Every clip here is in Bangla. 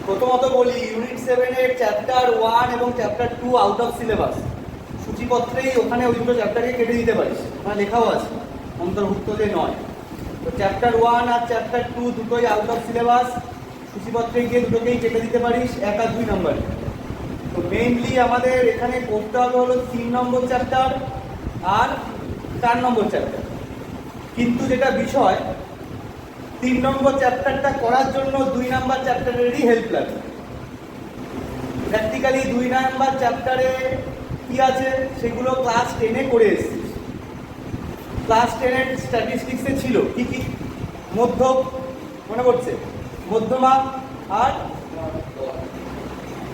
প্রথমত বলি ইউনিট 7 এর চ্যাপ্টার 1 এবং চ্যাপ্টার 2 আউট অফ সিলেবাস। সূচিপত্রেই ওখানে ওই দুটো চ্যাপ্টারকে কেটে দিতে পারিস, ওখানে লেখাও আছে অন্তর্ভুক্ত যে নয়। তো চ্যাপ্টার 1 আর চ্যাপ্টার 2 দুটোই আউট অফ সিলেবাস, সূচিপত্রে গিয়ে দুটোকেই কেটে দিতে পারিস 1 আর 2 নম্বরে। তো মেইনলি আমাদের এখানে করতে হবে হলো 3 নম্বর চ্যাপ্টার আর 4 নম্বর চ্যাপ্টার। কিন্তু যেটা বিষয়, 3 নম্বর চ্যাপ্টারটা করার জন্য 2 নম্বর চ্যাপ্টারেরই হেল্প লাগবে। প্র্যাকটিক্যালি 2 নম্বর চ্যাপ্টারে কি আছে সেগুলো ক্লাস 10-এ করে এসেছিস। ক্লাস 10-এর স্ট্যাটিস্টিক্সে ছিল কি কি? মধ্যক, মনে পড়ছে? মধ্যমা আর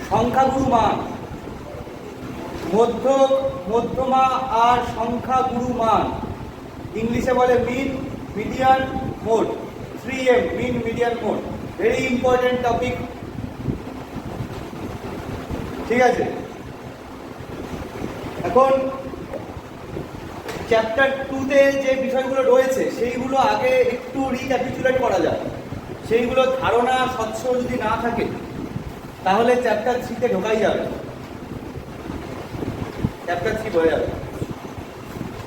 সংখ্যাগুরু মান। মধ্যক, মধ্যমা আর সংখ্যাগুরু মান, ইংলিশে বলে mean, median, mode. 3M, mean, median, mode. Very important topic, ঠিক আছে? এখন চ্যাপ্টার 2-তে যে বিষয়গুলো রয়েছে সেইগুলো আগে একটু রিক্যাপিচুলেট করা যায়। সেইগুলো ধারণা স্বচ্ছ যদি না থাকে তাহলে চ্যাপ্টার 3-তে ঢোকাই যাবে, চ্যাপ্টার 3 হয়ে যাবে।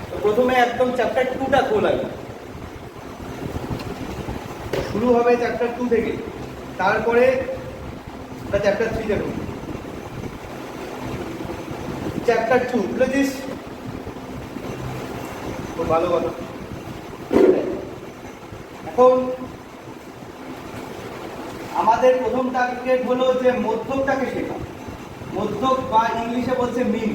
তো প্রথমে একদম চ্যাপ্টার 2টা খোলা শুরু হবে চ্যাপ্টার 2 থেকে, তারপরে চ্যাপ্টার 3-তে ঢুকবে। চ্যাপ্টার 2 বুঝেছিস? খুব ভালো কথা। এখন আমাদের প্রথম টার্গেট হলো যে মধ্যকটাকে শেখা। মধ্যক বা ইংলিশে বলছে মিন।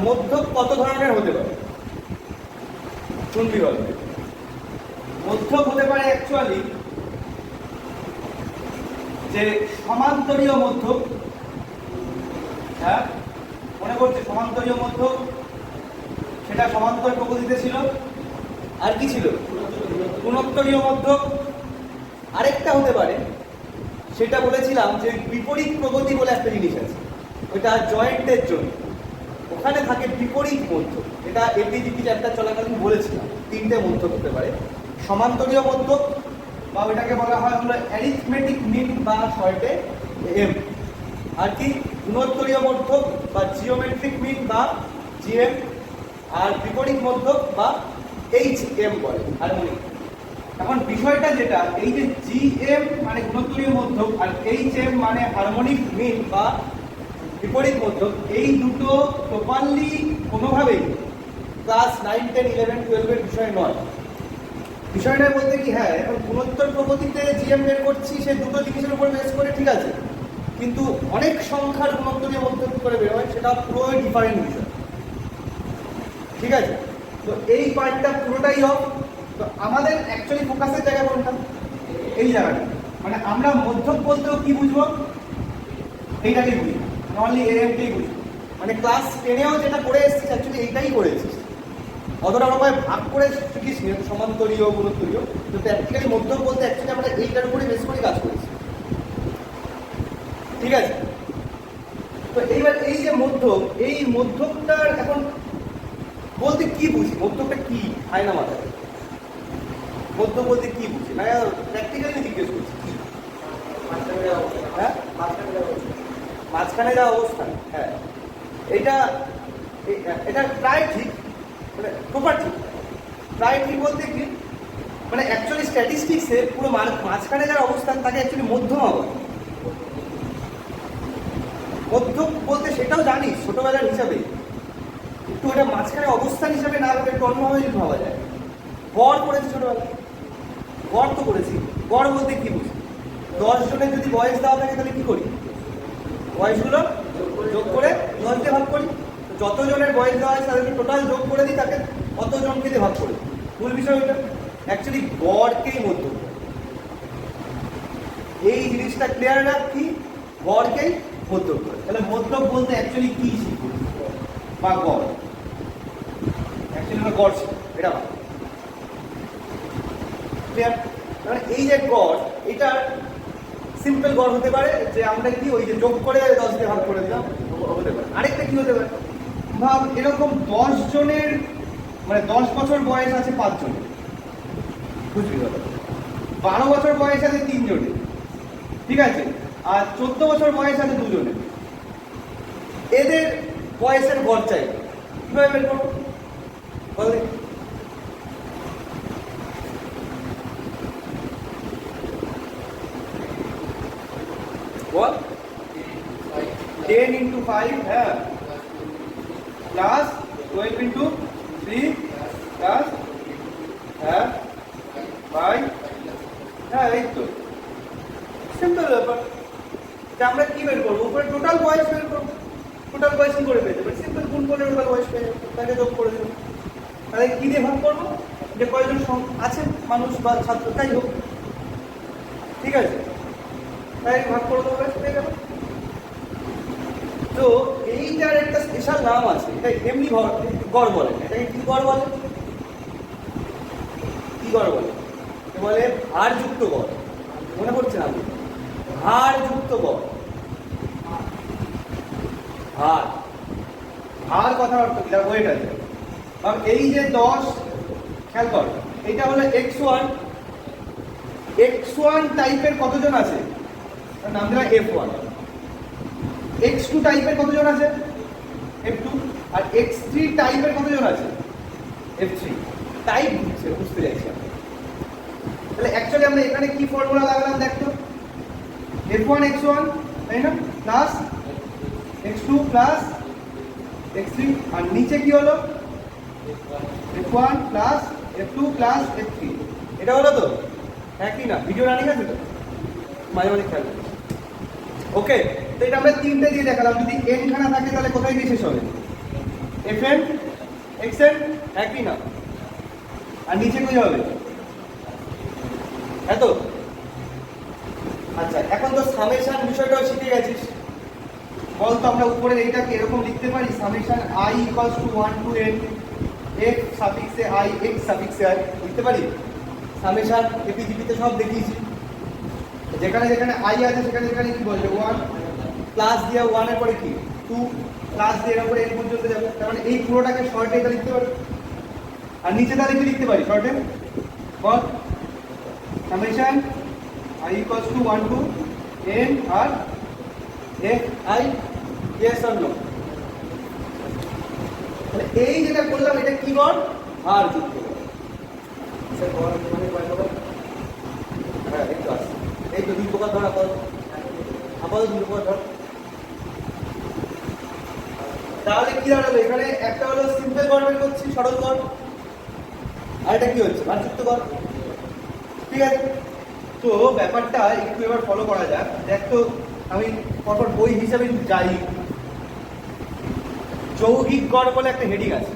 মধ্যক কত ধরনের হতে পারে শুনবি বলবে। মধ্যক হতে পারে অ্যাকচুয়ালি যে সমান্তরীয় মধ্যক। হ্যাঁ, মনে করছে সমান্তরীয় মধ্যক, সেটা সমান্তর প্রকৃতিতে ছিল। আর কি ছিল? গুণোত্তরীয় মধ্যক। আরেকটা হতে পারে, সেটা বলেছিলাম যে বিপরীত প্রগতি বলে একটা জিনিস আছে, ওইটা জয়েন্টের জন্য ওখানে থাকে বিপরীত মধ্যক। এটা এপিজিপি চ্যাপ্টার চলাকালীন বলেছিলাম 3টে মধ্যক হতে পারে। সমান্তরীয় মধ্যক বা ওইটাকে বলা হয় হলো অ্যারিথমেটিক মিন বা শর্টে এম। আর কি? গুণোত্তরীয় মধ্যক বা জিওমেট্রিক মিন বা জিএম। আর বিপরীত মধ্যক বা এইচএম বলে, হারমোনিক। এখন বিষয়টা যেটা, এই যে জিএম মানে গুণোত্তরীয় মধ্যক আর এইচএম মানে হারমোনিক মিন বা বিপরীত মধ্যক, এই দুটো প্রপারলি কোনোভাবেই ক্লাস 9, 10, 11, 12-এর বিষয় নয়। বিষয়টা বলতে কি, হ্যাঁ এখন গুণোত্তর প্রগতিতে জিএম বের করছি, সে দুটো জিনিসের উপর বেস করে, ঠিক আছে, কিন্তু অনেক সংখ্যার গুণোত্তরীয় মধ্যক করে বের হয়, সেটা পুরো ডিফারেন্ট বিষয়, ঠিক আছে? তো এই পার্টটা পুরোটাই হোক। তো আমাদের অ্যাকচুয়ালি ফোকাসের জায়গা কোনটা? এই জায়গাটা। মানে আমরা মধ্যক বলতেও কি বুঝবো? এইটাকেই বুঝি, নর্মালি এএমকেই বুঝবো। মানে ক্লাস 10-এও যেটা করে এসেছিস অ্যাকচুয়ালি এইটাই করেছিস। অতটা রকমের ভাগ করে শিখিস নি, সমান্তরীয়, গুণোত্তরীয়। তো প্র্যাকটিক্যালি মধ্যক বলতে অ্যাকচুয়ালি আমরা এইটার উপরে বেশ করে কাজ করেছি, ঠিক আছে? তো এইবার এই যে মধ্যক, এই মধ্যকটার এখন বলতে কি বুঝি? মধ্যকটা কি হয় না মাথায়? মধ্যক বলতে কি বুঝি? না প্র্যাকটিক্যালি জিজ্ঞেস করছি। হ্যাঁ, মাঝখানে যাওয়া অবস্থান। হ্যাঁ, এটা এটা প্রায় ঠিক, মানে প্রপার ঠিক। প্রায় ঠিক বলতে কি, মানে অ্যাকচুয়ালি স্ট্যাটিস্টিক্সে পুরো মাঝখানে যার অবস্থান তাকে অ্যাকচুয়ালি মধ্যমা বলে। মধ্যক বলতে সেটাও জানিস ছোটবেলার হিসাবে, একটু ওটা মাঝখানে অবস্থান হিসাবে না ভেবে একটু অন্যভাবে যদি ভাবা যায়। গড় করেছি ছোটবেলায়, গড় তো করেছি। গড় বলতে কি বুঝি? 10 জনের যদি বয়স দেওয়া থাকে তাহলে কি করি? বয়সগুলো যোগ করে 10 দিয়ে ভাগ করি। যত জনের বয়স দেওয়া আছে তাদেরকে টোটাল যোগ করে দিই, তাকে কত জনকে দিয়ে ভাগ করি। মূল বিষয় ওইটা। অ্যাকচুয়ালি গড়কেই মধ্যক, এই জিনিসটা ক্লিয়ার রাখ, কি গড়কেই মধ্যক করে। তাহলে মধ্যক বলতে অ্যাকচুয়ালি কি শিখবো? বা গড়, অ্যাকচুয়ালি আমরা গড় শিখবো, এটা ভাব ক্লিয়ার। মানে এই যে গড়, এটা সিম্পল গড় হতে পারে যে আমরা কি ওই যে যোগ করে 10 দিয়ে ভাগ করে দিলাম, হতে পারে। আরেকটা কি হতে পারে, ভাব এরকম 10 জনের, মানে 10 বছর বয়স আছে 5 জনের, বুঝলি কথা? 12 বছর বয়স আছে 3 জনের, ঠিক আছে, আর 14 বছর বয়স আছে 2 জনের। এদের বয়সের গড় চাই, কিভাবে বের করবো বলে? বল 10 into 5, হ্যাঁ, প্লাস 12 into 3 প্লাস, হ্যাঁ, 5, হ্যাঁ, এই তো সিম্পল ব্যাপার। আমরা কি বের করবো? উপরে টোটাল বয়স বের করবো। টোটাল বয়স কি করে পেয়ে যাবে? সিম্পল গুণ করলে টোটাল বয়স পেয়ে যাবে, তাকে যোগ করে দেবো। তাহলে কি দিয়ে ভাগ করবো? যে কয়জন আছে মানুষ বা ছাত্র, তাই হোক, ঠিক আছে, তাই ভাগ করে দেবো, বয়স পেয়ে যাবে। তো এইটার একটা স্পেশাল নাম আছে, এটা এমনি গড় বলে, এটাকে কি গড় বলে? কি গড় বলে? বলে হারযুক্ত গড়। মনে পড়ছে না? হারযুক্ত গড়। হার, হার কথার অর্থ কি? ওয়েট আছে। এই যে 10, খেয়াল কর, এটা হলো x1, x1 টাইপের কতজন আছে? তার নাম দিলাম f1। x2 টাইপের কতজন আছে? f2। আর x3 টাইপের কতজন আছে? f3। টাইপ বুঝতে চাইছি। তাহলে অ্যাকচুয়ালি আমরা এখানে কি ফর্মুলা লাগালাম দেখতো? f1 x1, তাই না, প্লাস x2 প্লাস x3, আর নিচে কি হলো? f1 plus f2 plus f3। এটা হলো তো? একই না? ভিডিও রানিং আছে তো? মাঝে মাঝে খেয়াল। ওকে, তো এটা আমরা তিনটে দিয়ে দেখালাম। যদি n খানা থাকে তাহলে কোথায় গিয়ে শেষ হবে? fn xn, একই না? আর নিচে কই হবে? এত। আচ্ছা, এখন তো সামেশন বিষয়টাও শিখে গেছিস। বল তো আমরা উপরে এইটাকে এরকম লিখতে পারি, summation i equals to 1 to n x সাফিক্সে i x সাফিক্সে i লিখতে পারি। সামেশন এপিজিপিতে সব দেখিয়েছি, যেখানে যেখানে i আছে সেখানে সেখানে কি বলবে? 1 প্লাস দিয়ে 1 এর পরে কি 2 প্লাস দিয়ে এর উপরে n পর্যন্ত যাবে। তার মানে এই পুরোটাকে শর্টে এটা লিখতে পারি। আর নিচে তাহলে কি লিখতে পারি শর্টে? বল, summation i equals to 1 to n আর f i, yes or no? তাহলে এই যেটা করলাম এটা কি গড়? হার যুক্ত গড়। স্যার গড় মানে কয় প্রকার? হ্যাঁ, এই তো আছে, এই তো 2 প্রকার ধরা করো, আপাতত 2 প্রকার ধর। তাহলে কি দাঁড়ালো? এখানে একটা হলো সিম্পল গড় বের করছি, সরল গড়, আর এটা কি হচ্ছে? হার যুক্ত গড়, ঠিক আছে। তো ব্যাপারটা একটু এবার ফলো করা যাক। দেখ তো, আমি পরপর বই হিসাবে যাই। যৌগিক গড় বলে একটা হেডিং আছে,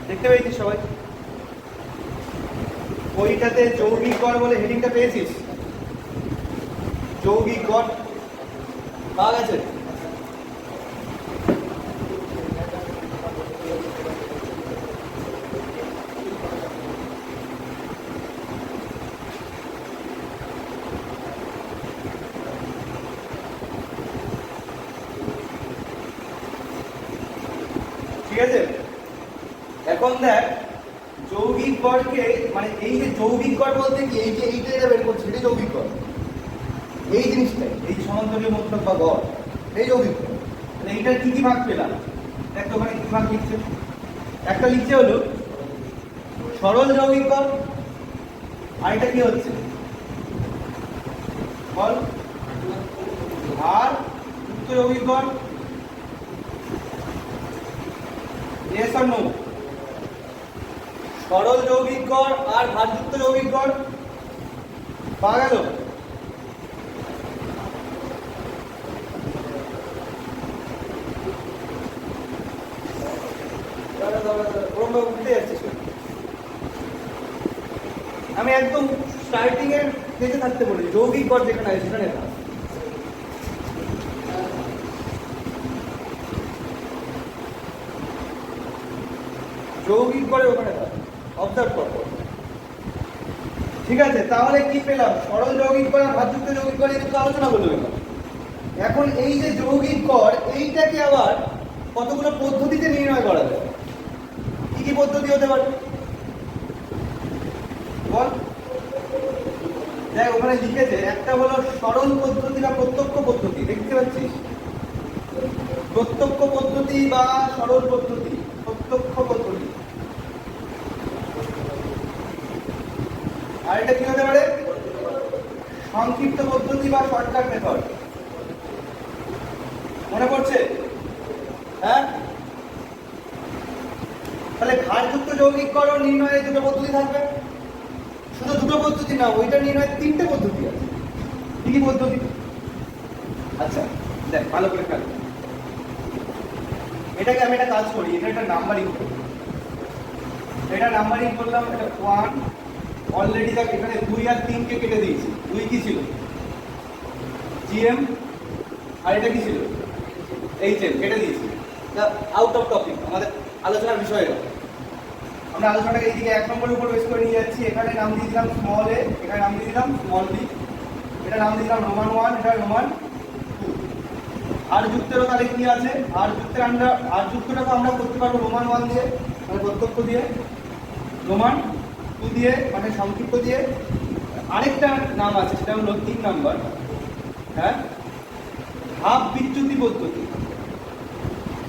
দেখতে পেয়েছিস সবাই? বইটাতে যৌগিক গড় বলে হেডিংটা পেয়েছিস? যৌগিক গড় পাওয়া গেছে? ঠিক আছে, এখন দেখ যৌগিক গড়কে, মানে এই যে যৌগিক গড় বলতে কি, এই যে এইটা এটা বের করছে এটা যৌগিক গড়। এই জিনিসটাই, এই সমান্তরাল মধ্যক বা গড়, এই যৌগিক গড়। তাহলে এইটার কি কি ভাগ পেলাম? দেখ তো ওখানে কি ভাগ লিখছে। একটা লিখছে হলো সরল যৌগিক গড়, আর এটা কি হচ্ছে? বল, হার যুক্ত যৌগিক গড়, yes or no? সরল যৌগিক গড় আর ভারযুক্ত যৌগিক গড় পাওয়া গেল। আমি একদম স্টার্টিং এর পেজে থাকতে বলি, যৌগিক গড় যেখানে আছে সেখানে থাক। যৌগিক গড়ে ওখানে থাক, অবজার্ভ কর। ঠিক আছে, তাহলে কি পেলাম? সরল যৌগিক গড় আর ভারযুক্ত যৌগিক গড় একটু আলোচনা করলাম। এখন এই যে যৌগিক গড়, এইটাকে আবার কতগুলো পদ্ধতিতে নির্ণয় করা যায়। কি কি পদ্ধতি হতে পারে বল? দেখ ওখানে লিখেছে একটা হলো সরল পদ্ধতি না প্রত্যক্ষ পদ্ধতি, দেখতে পাচ্ছিস? প্রত্যক্ষ পদ্ধতি বা সরল পদ্ধতি, প্রত্যক্ষ পদ্ধতি। আর এটা কি হতে পারে? সংক্ষিপ্ত পদ্ধতি বা শর্টকাট মেথড। মনে পড়ছে? হ্যাঁ, তাহলে ঘাতযুক্ত যৌগিককরণ নির্ণয়ে দুটো পদ্ধতি থাকবে। শুধু দুটো পদ্ধতি না, ওইটা নির্ণয়ের তিনটে পদ্ধতি আছে। কি কি পদ্ধতি? আচ্ছা দেখ ভালো করে খেয়াল। এটাকে আমি একটা কাজ করি, এটা একটা নাম্বারিং করি। এটা নাম্বারিং করলাম, এটা 1 অলরেডি। দেখ এখানে 2 আর 3 কে কেটে দিয়েছি। 2 কি ছিল? জিএম। আর এটা কি ছিল? এইচএম, কেটে দিয়েছি। আউট অফ টপিক, আমাদের আলোচনার বিষয় এটা। আমরা আলোচনাটাকে এইদিকে 1 নম্বরের উপর বেস করে নিয়ে যাচ্ছি। এখানে নাম দিয়ে দিলাম স্মল এ, এখানে নাম দিয়ে দিলাম স্মল বি, এটা নাম দিয়ে দিলাম রোমান 1, এটা রোমান 2। আর যুক্তেরও তাহলে কি আছে? আর যুক্তের আর যুক্তটাকে আমরা করতে পারবো রোমান 1 দিয়ে, মানে প্রত্যক্ষ দিয়ে, রোমান 2 দিয়ে, মানে সংক্ষিপ্ত দিয়ে। আরেকটা নাম আছে, সেটা হলো 3 নাম্বার, হ্যাঁ, ভাব বিচ্যুতি পদ্ধতি।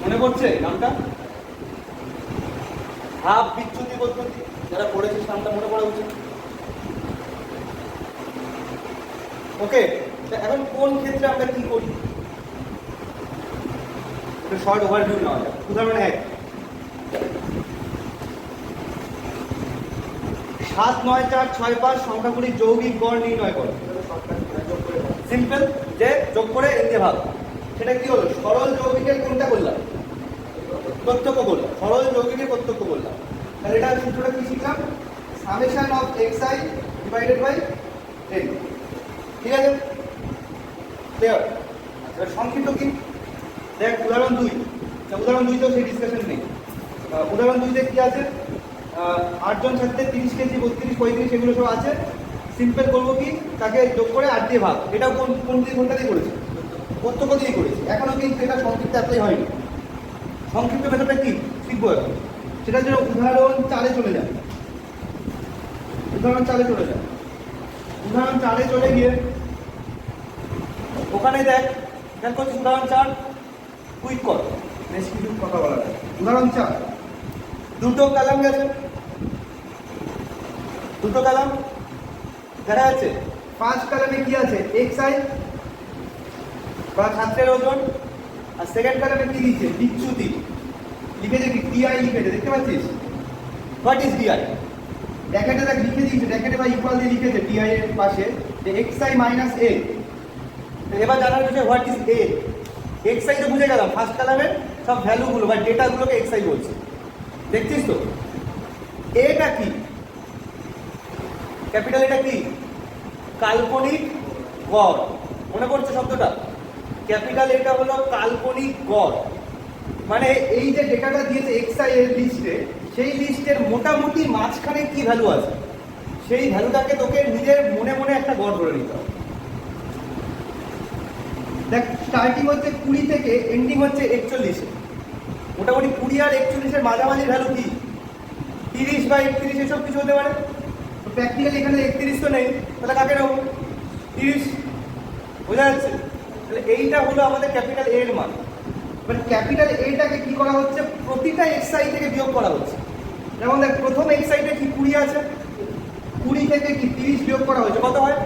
মনে পড়ছে নামটা? ভাব বিচ্যুতি পদ্ধতি। যারা পড়েছিস নামটা মনে পড়া উচিত। ওকে, এখন কোন ক্ষেত্রে আমরা কি করি? শর্ট ওভারভিউ নেওয়া যায়। উদাহরণ 1, 7, 9, 4, 6, 5 সংখ্যাগুলির যৌগিক গড় নির্ণয় করো। সিম্পল, যে যোগ করে এন দিয়ে ভাগ। সেটা কি হলো? সরল যৌগিকের কোনটা করলাম? প্রত্যক্ষ করলাম। সরল যৌগিকের প্রত্যক্ষ করলাম। তাহলে এটা সূত্রটা কি শিখলাম? Summation of xi divided by n। ঠিক আছে, ক্লিয়ার? আচ্ছা, সংক্ষিপ্ত কি? দেখ উদাহরণ 2। উদাহরণ 2 তো সেই ডিসকাশন নেই। উদাহরণ 2 তে কি আছে? 8 জন ছাত্রের 30 কেজি, 32, 35 এগুলো সব আছে। সিম্পল করবো কি? তাকে যোগ করে 8 দিয়ে ভাগ। এটা কোনটা দিয়ে করেছে? প্রত্যক্ষ দিয়ে করেছে। এখনো কিন্তু এটা সংক্ষিপ্ত অ্যাপ্লাই হয়নি। সংক্ষিপ্ত মেথডটা কি শিখবো এখন। সেটার জন্য উদাহরণ 4 চলে যায়। উদাহরণ 4 চলে যায়। উদাহরণ 4 চলে গিয়ে ওখানে দেখ করছিস উদাহরণ 4, কুইক কর, বেশ কিছু কথা বলা যায়। উদাহরণ 4, দুটো কলাম গেছে, দুটো কলাম দেখা যাচ্ছে। ফার্স্ট কলামে কি আছে? xi বা ছাত্রের ওজন। আর সেকেন্ড কলামে কি দিচ্ছে? বিচ্যুতি। লিখেছে কি? ডিআই লিখেছে, দেখতে পাচ্ছিস? What is DI? ব্র্যাকেটে দেখ লিখে দিয়েছে, ব্র্যাকেটে বা ইকুয়াল দিয়ে লিখেছে ডিআই এর পাশে যে xi মাইনাস a। এবার জানার বিষয় হোয়াট ইজ a। xi তো বুঝে গেলাম, ফার্স্ট কলামের সব ভ্যালুগুলো বা ডেটাগুলোকে xi বলছে। দেখছিস তো? এটা কি? ক্যাপিটাল এটা কি? কাল্পনিক গড়। মনে পড়ছে শব্দটা? ক্যাপিটাল এটা হলো কাল্পনিক গড়। মানে এই যে ডেটাটা দিয়েছে xi এর লিস্টে, সেই লিস্টের মোটামুটি মাঝখানে কি ভ্যালু আছে, সেই ভ্যালুটাকে তোকে নিজের মনে মনে একটা গড় ধরে নিতে হবে। দেখ স্টার্টিং হচ্ছে 20 থেকে এন্ডিং হচ্ছে 41। মোটামুটি 20 আর 41 এর মাঝামাঝি ভ্যালু কি? 30 বা 31 এসব কিছু হতে পারে। প্র্যাকটিক্যালি এখানে 31 তো নেই, তাহলে কাকে নেবো? 30। বোঝা যাচ্ছে? তাহলে এইটা হলো আমাদের ক্যাপিটাল এ এর মান। মানে ক্যাপিটাল এটাকে কি করা হচ্ছে? প্রতিটা xi থেকে বিয়োগ করা হচ্ছে। যেমন দেখ প্রথম xi তে কি 20 আছে, 20 থেকে কি 30 বিয়োগ করা হয়েছে, কত হয়?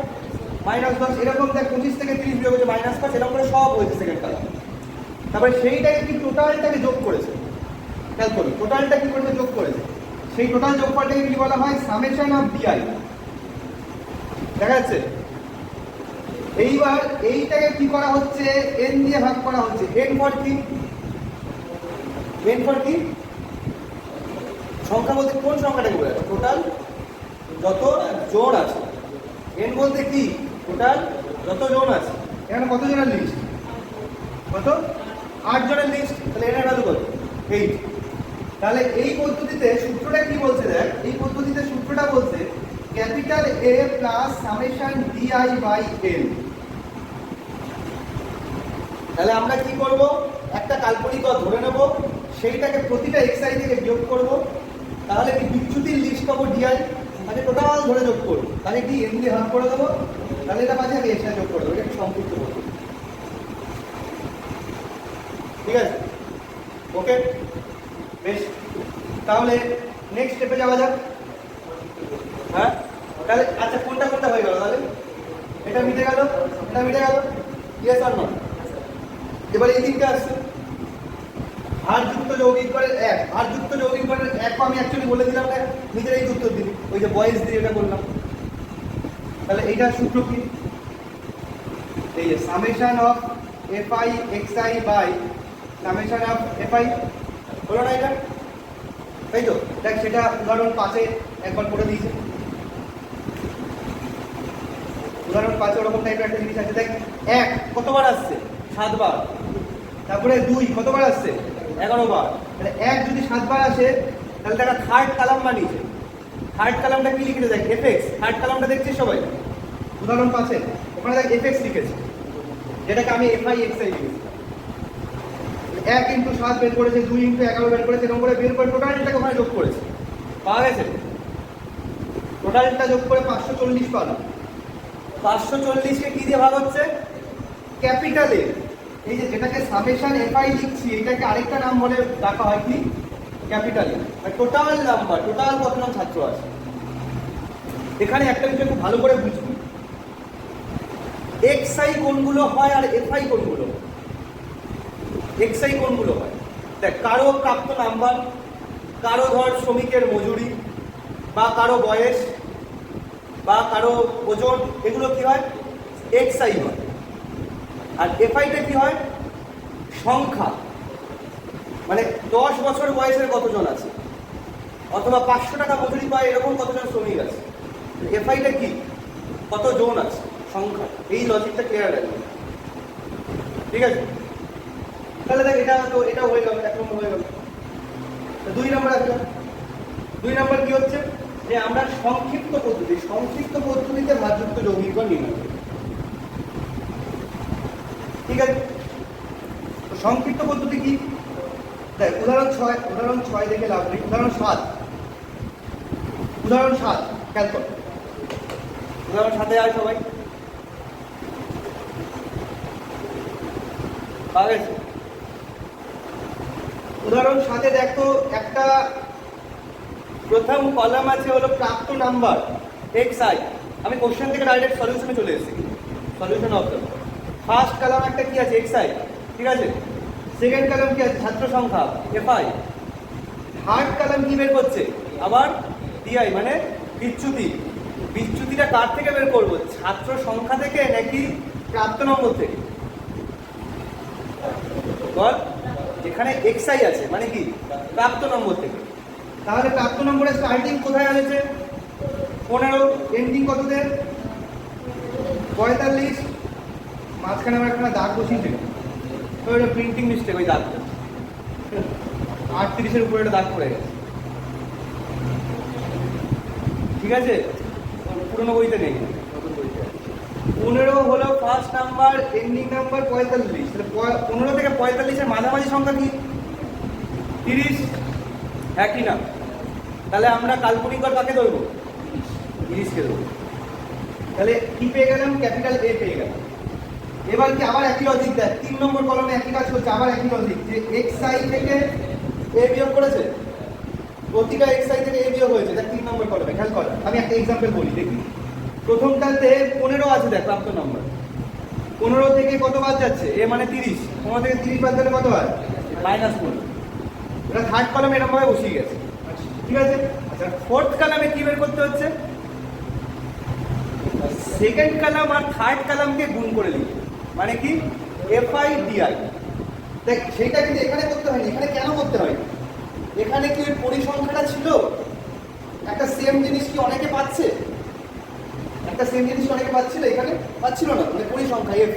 -10। এরকম দেখ 25 থেকে 30 বিয়োগ হচ্ছে -5, এরকম করে সব হয়েছে সেকেন্ড কালাম। তারপরে সেইটাকে কি টোটালটাকে যোগ করেছে। খেয়াল করুন, টোটালটা কি করেছে? যোগ করেছে। সেই টোটাল যোগফলটাকে কি বলা হয়? Summation of DI. দেখা যাচ্ছে? এইবার এইটাকে কি করা হচ্ছে? n দিয়ে ভাগ করা হচ্ছে। n ফর কি? n ফর কি? সংখ্যা বলতে কোন সংখ্যাটাকে বোঝায়? টোটাল যত জন আছে। n বলতে কি? টোটাল যত জন আছে। এখানে কত জনের লিস্ট? কত? 8 জনের লিস্ট। তাহলে এর ভ্যালু কত? 8। তাহলে এই পদ্ধতিতে সূত্রটা কি বলছে? দেখ এই পদ্ধতিতে সূত্রটা বলছে capital A plus summation DI by n। তাহলে আমরা কি করব? একটা কাল্পনিক গড় ধরে নেব, সেইটাকে প্রতিটা xi থেকে বিয়োগ করব। তাহলে কি বিচ্যুতির লিস্ট পাবো ডিআই। আগে টোটাল ধরে যোগ করবো, তাহলে কি এন দিয়ে ভাগ করে দেবো, তাহলে এটা মাঝে আগে এর সাথে যোগ করে দেবো, এটা একটু সংক্ষিপ্ত করবো। ঠিক আছে, ওকে বেশ। তাহলে নেক্সট স্টেপে যাওয়া যাক। হ্যাঁ তাহলে আচ্ছা কোনটা কোনটা হয়ে গেল, তাহলে এটা মিটে গেল, এটা মিটে গেল, ইয়েস আর নট। এবার এই দিকটা আসছে হারযুক্ত যৌগিক গড়ের এক, হারযুক্ত যৌগিক গড়ের এক আমি অ্যাকচুয়ালি বলে দিলাম না, নিজেরাই উত্তর দিন, ওই যে বয়েস দিয়ে এটা করলাম। তাহলে এইটার সূত্র কি, এই যে summation of F I X I by summation of F I, হলো না এটা, তাই তো? দেখ সেটা উদাহরণ 5-এ একবার করে দিয়েছে, উদাহরণ 5-এ ওরকম টাইপের একটা জিনিস আছে। দেখ 1 কতবার আসছে, 7 বার। তারপরে 2 কতবার আসছে, 11 বার। তাহলে 1 যদি 7 বার আসে, তাহলে তারা থার্ড কলাম বানিয়েছে। থার্ড কলামটা কি লিখেছে, দেখ এফএক্স, থার্ড কলামটা দেখছিস সবাই উদাহরণ 5-এ, ওখানে দেখ এফএক্স লিখেছে, যেটাকে আমি এফআই এক্সআই লিখেছি। 1 ইন্টু 7 বের করেছে, 2 ইন্টু 11 বের করেছে, এরকম করে বের করে টোটালটাকে ওখানে যোগ করেছে, পাওয়া গেছে। টোটালটা যোগ করে 540 পালাম। 540-কে কি দিয়ে ভাগ হচ্ছে, ক্যাপিটাল এ। এই যে যেটাকে সামেশন এফআই লিখছি, এটাকে আরেকটা নাম বলে ডাকা হয় কি, capital A. Total number, total কতজন ছাত্র আছে। এখানে একটা বিষয় খুব ভালো করে বুঝবি, এক্সআই কোনগুলো হয় আর এফআই কোনগুলো হয়। এক্সআই কোনগুলো হয়, দেখ কারো প্রাপ্ত নাম্বার, কারো ধর শ্রমিকের মজুরি, বা কারো বয়স, বা কারো ওজন, এগুলো কি হয়, এক্সআই হয়। আর এফআইটা কি হয়, সংখ্যা, মানে 10 বছর বয়সের কতজন আছে, অথবা 500 টাকা মজুরি পায় এরকম কতজন শ্রমিক আছে। এফআইটা কি, কতজন আছে, সংখ্যা। এই লজিকটা ক্লিয়ার রাখবে, ঠিক আছে? তাহলে দেখ এটা তো এটা হয়ে গেল, 1 নম্বর হয়ে গেল। 2 নম্বর আসলাম। 2 নম্বর কি হচ্ছে, যে আমরা সংক্ষিপ্ত পদ্ধতিতে ভারযুক্ত যৌগিক গড় নির্ণয় করি। ঠিক আছে, সংক্ষিপ্ত পদ্ধতি কি, দেখ উদাহরণ 6 দেখে লাভ নেই, উদাহরণ 7 খেয়াল কর, উদাহরণ 7-এ যায় সবাই, পাওয়া গেছে? উদাহরণ 7-এ দেখো একটা প্রথম কলাম আছে হলো প্রাপ্ত নাম্বার এক্স আই। আমি কোশ্চেন থেকে ডাইরেক্ট সলিউশনে চলে এসেছি, solution of the first column একটা কি আছে, এক্স আই, ঠিক আছে? সেকেন্ড কলাম কি আছে, ছাত্র সংখ্যা এফ আই। থার্ড কলাম কি বের করছে, আবার ডিআই, মানে বিচ্যুতি। বিচ্যুতিটা কার থেকে বের করবো, ছাত্র সংখ্যা থেকে নাকি প্রাপ্ত নম্বর থেকে? বল, এখানে এক্সআই আছে মানে কি, প্রাপ্ত নম্বর থেকে। তাহলে প্রাপ্ত নম্বরের স্টার্টিং কোথায় আছে, 15, এন্ডিং কততে, 45। মাঝখানে আমার একটা দাগ বসিয়েছে, তো ওটা প্রিন্টিং মিস্টেক, ওই দাগটা 38-এর উপরে একটা দাগ পড়ে গেছে, ঠিক আছে? পুরোনো বইতে নেই, নতুন বইতে। 15 হলো ফার্স্ট নাম্বার, এন্ডিং নাম্বার 45। তাহলে 15 থেকে 45-এর মাঝামাঝি সংখ্যা কি, 30, একই না? তাহলে আমরা কাল্পনিক গড় কাকে ধরবো, 30-কে ধরবো। তাহলে কি পেয়ে গেলাম, ক্যাপিটাল এ পেয়ে গেলাম। এবার কি আবার একই লজিক, দেখ 3 নম্বর কলমে একই কাজ করছে, আবার একই লজিক, যে এক্স আই থেকে এ বিয়োগ করেছে, প্রতিটা এক্স আই থেকে এ বিয়োগ হয়েছে, দেখ 3 নম্বর কলমে। খেয়াল কর, আমি একটা এক্সাম্পল বলি, দেখি। প্রথমটাতে 15 আছে, দেখ প্রাপ্ত নম্বর। 15 থেকে কত বাদ যাচ্ছে, এ মানে 30, 15 থেকে 30 বাদ দিলে কত হয়, -15। এটা থার্ড কলামে এরকম ভাবে বসিয়ে গেছে, ঠিক আছে? আচ্ছা, ফোর্থ কলামে কি বের করতে হচ্ছে, সেকেন্ড কলাম আর থার্ড কলামকে গুণ করে লিখি, মানে কি, এফআই ডিআই। দেখ সেটা কিন্তু এখানে করতে হয়নি, এখানে কেন করতে হয়, এখানে কি ওই পরিসংখ্যাটা ছিল, একটা সেম জিনিস কি অনেকে পাচ্ছে, একটা সেম জিনিস অনেকে পাচ্ছিল, এখানে পাচ্ছিল না। মানে পরিসংখ্যা এফ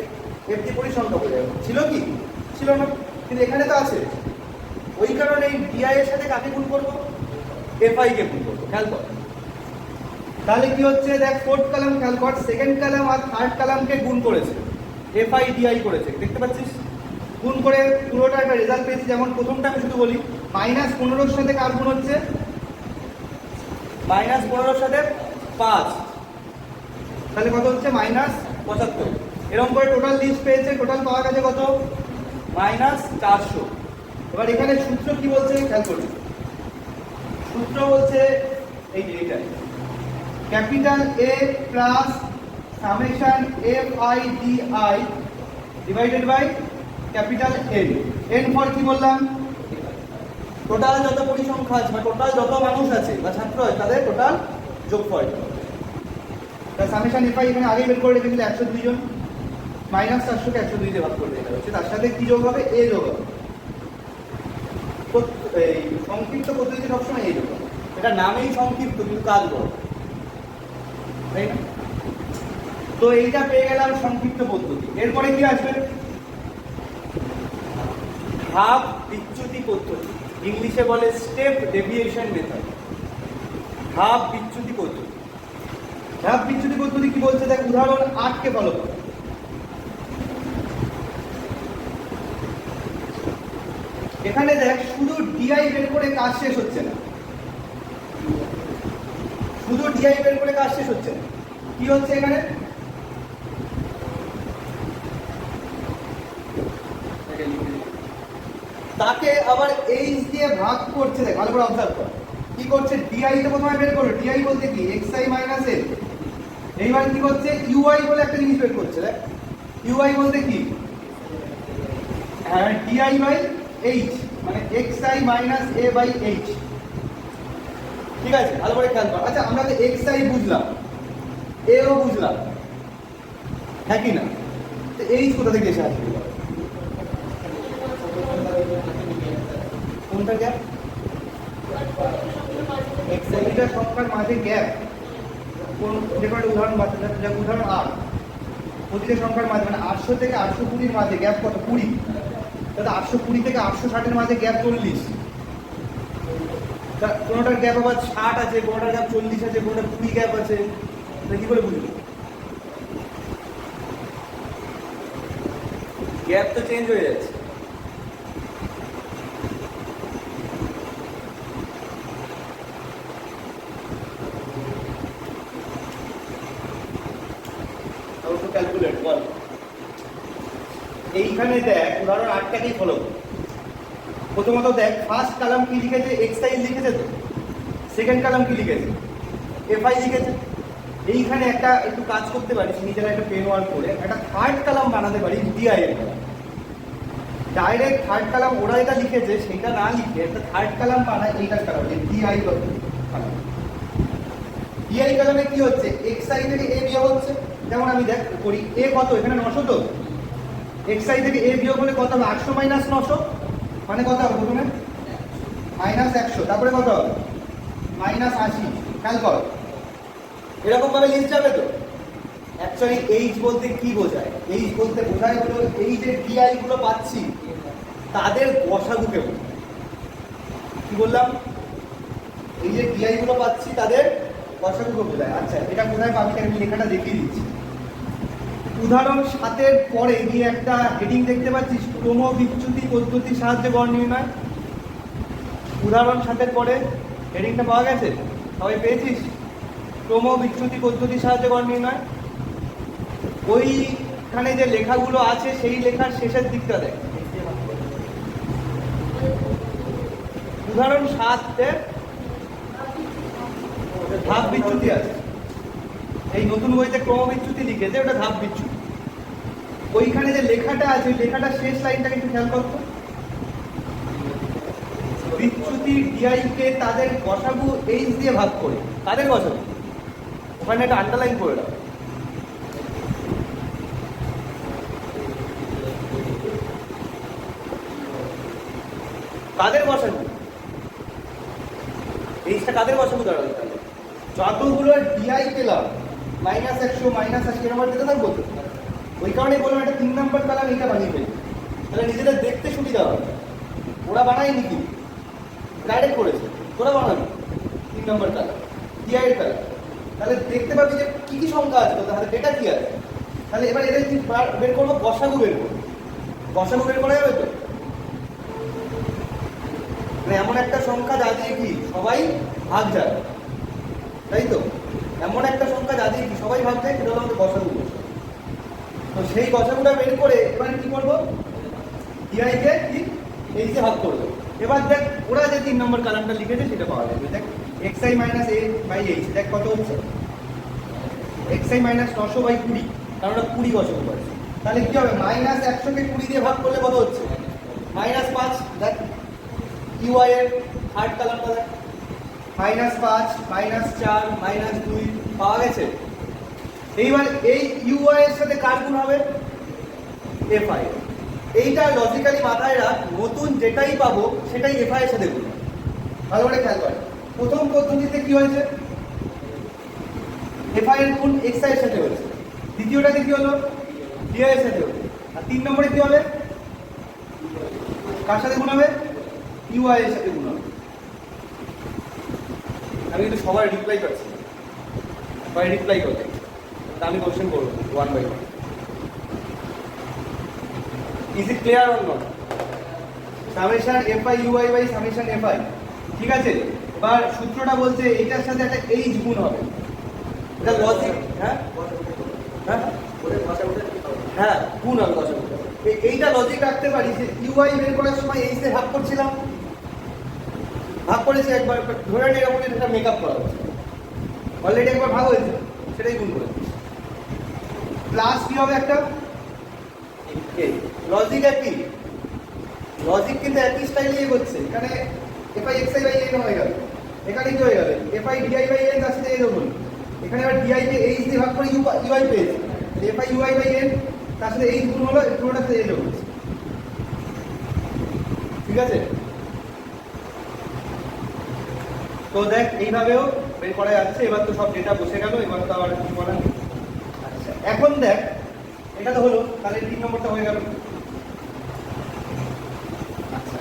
দিয়ে পরিসংখ্যা বোঝা ছিল কি, ছিল না, কিন্তু এখানে তো আছে। ওই কারণে এই ডিআই এর সাথে কাকে গুণ করবো, এফআই কে গুণ করবো। খেয়াল কর, তাহলে কি হচ্ছে, দেখ ফোর্থ কলাম খেয়াল কর, সেকেন্ড কলাম আর থার্ড কলামকে গুণ করেছে, এফআই ডিআই করেছে, দেখতে পাচ্ছিস? গুণ করে পুরোটা একটা রেজাল্ট পেয়েছি। যেমন প্রথমটা আমি শুধু বলি, -15-র সাথে কার গুণ হচ্ছে, মাইনাস 15 সাথে 5, তাহলে কত হচ্ছে মাইনাস 75। এরকম করে টোটাল লিস্ট পেয়েছে, টোটাল পাওয়া গেছে কত মাইনাস 400। এবার এখানে সূত্র কি বলছে খেয়াল করুন, সূত্র বলছে এই যে এটা capital A plus summation F I D I divided by capital N. N for কি বললাম, টোটাল যত পরিসংখ্যা আছে বা টোটাল যত মানুষ আছে বা ছাত্র আছে তাদের টোটাল যোগফল। সামেশন এফ আই এখানে আগেই বের করে রেখেছিল 102 জন, মাইনাস 400 কে 102 দিয়ে ভাগ করে দেওয়া হচ্ছে, তার সাথে কি যোগ হবে, এ যোগ হবে। এই সংক্ষিপ্ত পদ্ধতি সবসময় এই যোগ হবে, এটা নামেই সংক্ষিপ্ত কিন্তু কাজ বড়, তাই না? তো এইটা পেয়ে গেলাম সংক্ষিপ্ত পদ্ধতি। এরপরে কি আসবে, ধাপ বিচ্যুতি পদ্ধতি, ইংলিশে বলে স্টেপ ডেভিয়েশন মেথড। ধাপ বিচ্যুতি পদ্ধতি, ধাপ বিচ্যুতি পদ্ধতি কি বলছে দেখ, উদাহরণ 8 কে ফলো করো। এখানে দেখ শুধু ডিআই বের করে কাজ শেষ হচ্ছে না, শুধু ডিআই বের করে কাজ শেষ হচ্ছে না, কি হচ্ছে এখানে, তাকে আবার এইচ দিয়ে ভাগ করছে। দেখ ভালো করে অবজার্ভ কর কি করছে, ডিআই তো প্রথমে বের করো, ডিআই বলতে কি এক্সআই মাইনাস এ। এইবার কি করছে, ইউআই বলে একটা জিনিস বের করছে। দেখ ইউআই বলতে কি, হ্যাঁ ডিআই বাই এইচ মানে XI minus A by H. ঠিক আছে, ভালো করে খেয়াল কর। আচ্ছা আমরা তো এক্সআই বুঝলাম, এও বুঝলাম, হ্যাঁ কি না? তো এইচ কোথা থেকে এসে আসবে, কোনটা গ্যাপ, এক্সআইটা সংখ্যার মাঝে গ্যাপ। কোন যেটা উদাহরণ বাচ্চা, উদাহরণ 8, প্রতিটা সংখ্যার মাঝে মানে 800 থেকে 820 মাঝে গ্যাপ কত, 20। তাহলে 820 থেকে 860 এর মাঝে গ্যাপ 40। কোনটার গ্যাপ আবার 60 আছে, কোনটার গ্যাপ 40 আছে, কোনটা 20 গ্যাপ আছে, কি করে বুঝবো? গ্যাপ তো চেঞ্জ হয়ে যাচ্ছে। ক্যালকুলেট বল, এইখানে দেখ উদাহরণ 8টাকেই ফলো। প্রথমত দেখ ফার্স্ট কলাম কি লিখেছে, এক্সআই লিখেছে, তো সেকেন্ড কলাম কি লিখেছে, এফআই লিখেছে। এইখানে একটা একটু কাজ করতে পারিস, নিজেরা একটা পেন ওয়ার্ক করে একটা থার্ড কলাম বানাতে পারিস, ডিআই এর কলাম। ডাইরেক্ট থার্ড কলাম ওরা এটা লিখেছে সেটা না লিখে একটা থার্ড কলাম বানায়, এইটার কলাম ডিআই কলাম। ডিআই কলামে কি হচ্ছে, এক্সআই থেকে এ বিয়োগ হচ্ছে। যেমন আমি দেখ করি, এ কত এখানে 900, তো এক্সআই থেকে এ বিয়োগ হলে কত হবে, 800 মাইনাস 900 মানে কত হবে, প্রথমে মাইনাস 100, তারপরে কত হবে মাইনাস 80। খেয়াল কর এরকম ভাবে লিস্ট যাবে। তো অ্যাকচুয়ালি এইচ বলতে কি বোঝায়, এইচ বলতে বোঝায় হলো এই যে ডিআই গুলো পাচ্ছি তাদের গসাগুকে বোঝায়। কি বললাম, এই যে ডিআই গুলো পাচ্ছি তাদের গসাগুকে বোঝায়। আচ্ছা এটা কোথায় পাবি, আমি লেখাটা দেখিয়ে দিচ্ছি। উদাহরণ 7 পরে গিয়ে একটা হেডিং দেখতে পাচ্ছিস, ক্রম বিচ্যুতি পদ্ধতির সাহায্যে গড় নির্ণয়। উদাহরণ 7 পরে হেডিংটা পাওয়া গেছে, সবাই পেয়েছিস? ক্রম বিচ্যুতি পদ্ধতির সাহায্যে গড় নির্ণয়। ওইখানে যে লেখাগুলো আছে সেই লেখার শেষের দিকটা দেখ, উদাহরণ 7 ধাপ বিচ্যুতি আছে। এই নতুন বইতে ক্রম বিচ্যুতি লিখেছে, ওটা ধাপ বিচ্যুতি। ওইখানে যে লেখাটা আছে ওই লেখাটার শেষ লাইনটাকে একটু খেয়াল করতো, বিচ্যুতি ডিআই কে তাদের গসাগু এইচ দিয়ে ভাগ করে। কাদের গসাগু, ওখানে একটা আন্ডারলাইন করে দাও। কাদের গসাগু, এইচটা কাদের গসাগু দাঁড়াবে, তাহলে যতগুলো ডিআই পেলাম -100 -80 এরকম দিতে থাকবো। ওই কারণে বললাম একটা 3 নম্বর কলাম এটা বানিয়ে ফেলি, তাহলে নিজেদের দেখতে সুবিধা হবে। ওরা বানায়নি কি, ডাইরেক্ট করেছে, তোরা বানাবি 3 নম্বর কলাম ডিআই এর কলাম, তাহলে দেখতে পাবি যে কি কি সংখ্যা আছে, তাহলে ডেটা কি আছে। তাহলে এবার এদের কি বের করবো, গসাগু বের করবো। গসাগু বের করা যাবে তো, মানে এমন একটা সংখ্যা যা দিয়ে কি সবাই ভাগ যাবে। তাই তো? এমন একটা সংখ্যা যা দিয়ে সবাই ভাবছে সেটা হলো আমাদের গসাগু। তো সেই গসাগুটা বের করে এবার কি করবো, ডিআইকে কি এইচে ভাগ করবো। এবার দেখ ওরা যে 3 নম্বর কালামটা লিখেছে সেটা পাওয়া যাবে। দেখ xi minus a by H, দেখ কত হচ্ছে xi মাইনাস 900 বাই 20, কারণ ওটা 20 গসাগু পাচ্ছে। তাহলে কি হবে, মাইনাস 100 কে 20 দিয়ে ভাগ করলে কত হচ্ছে, মাইনাস 5। দেখ ইউআই এর থার্ড কালামটা দেখ, মাইনাস 5 মাইনাস 4 মাইনাস 2 পাওয়া গেছে। এইবার এই ইউআই এর সাথে কার গুণ হবে, এফআই। এইটা লজিক্যালি মাথায় রাখ, নতুন যেটাই পাবো সেটাই এফআই এর সাথে গুণ। ভালো করে খেয়াল করে, প্রথম পদ্ধতিতে কি হয়েছে, এফআই এর গুণ এক্সআই এর সাথে হয়েছে, দ্বিতীয়টাতে কি হলো, ডিআই এর সাথে হলো, আর 3 নম্বরে কি হবে, কার সাথে গুণ হবে, ইউআই এর সাথে গুণ হবে। আমি কিন্তু সবাই রিপ্লাই করছি, সবাই রিপ্লাই করতে, আমি কোশ্চেন করবো 1 by 1। Is it clear or not? Summation fi ui by summation fi, ঠিক আছে? এবার সূত্রটা বলছে এটার সাথে একটা h গুণ হবে, এটা লজিক। হ্যাঁ হ্যাঁ হ্যাঁ গুণ হবে দশমিক। এইটা লজিক রাখতে পারি যে ui বের করার সময় h দিয়ে ভাগ করছিলাম, ভাগ করেছি একবার, ধরে নিয়ে এরকম একটা মেকআপ করা হচ্ছে, অলরেডি একবার ভাগ হয়েছে, সেটাই গুণ করে প্লাস কি হবে একটা লজিক একই, লজিক কিন্তু একই স্টাইলে করছে। এখানে এফআই এক্সআই বাই এন হয়ে গেল, এখানে কি হয়ে গেল, এফআই ডিআই বাই এন তার সাথে এন হল, এখানে আবার ডিআই কে এইচ দিয়ে ভাগ করে ইউআই পেয়েছে, এফআই ইউআই বাই এন তার সাথে এইচ গুণ হলো, পুরোটার সাথে এন হচ্ছে, ঠিক আছে? তো দেখ এইভাবেও বের করা যাচ্ছে। এবার তো সব ডেটা বসে গেল, এবার তো আবার কি করার। আচ্ছা এখন দেখ এটা তো হলো, তাহলে 3 নম্বরটা হয়ে গেল। আচ্ছা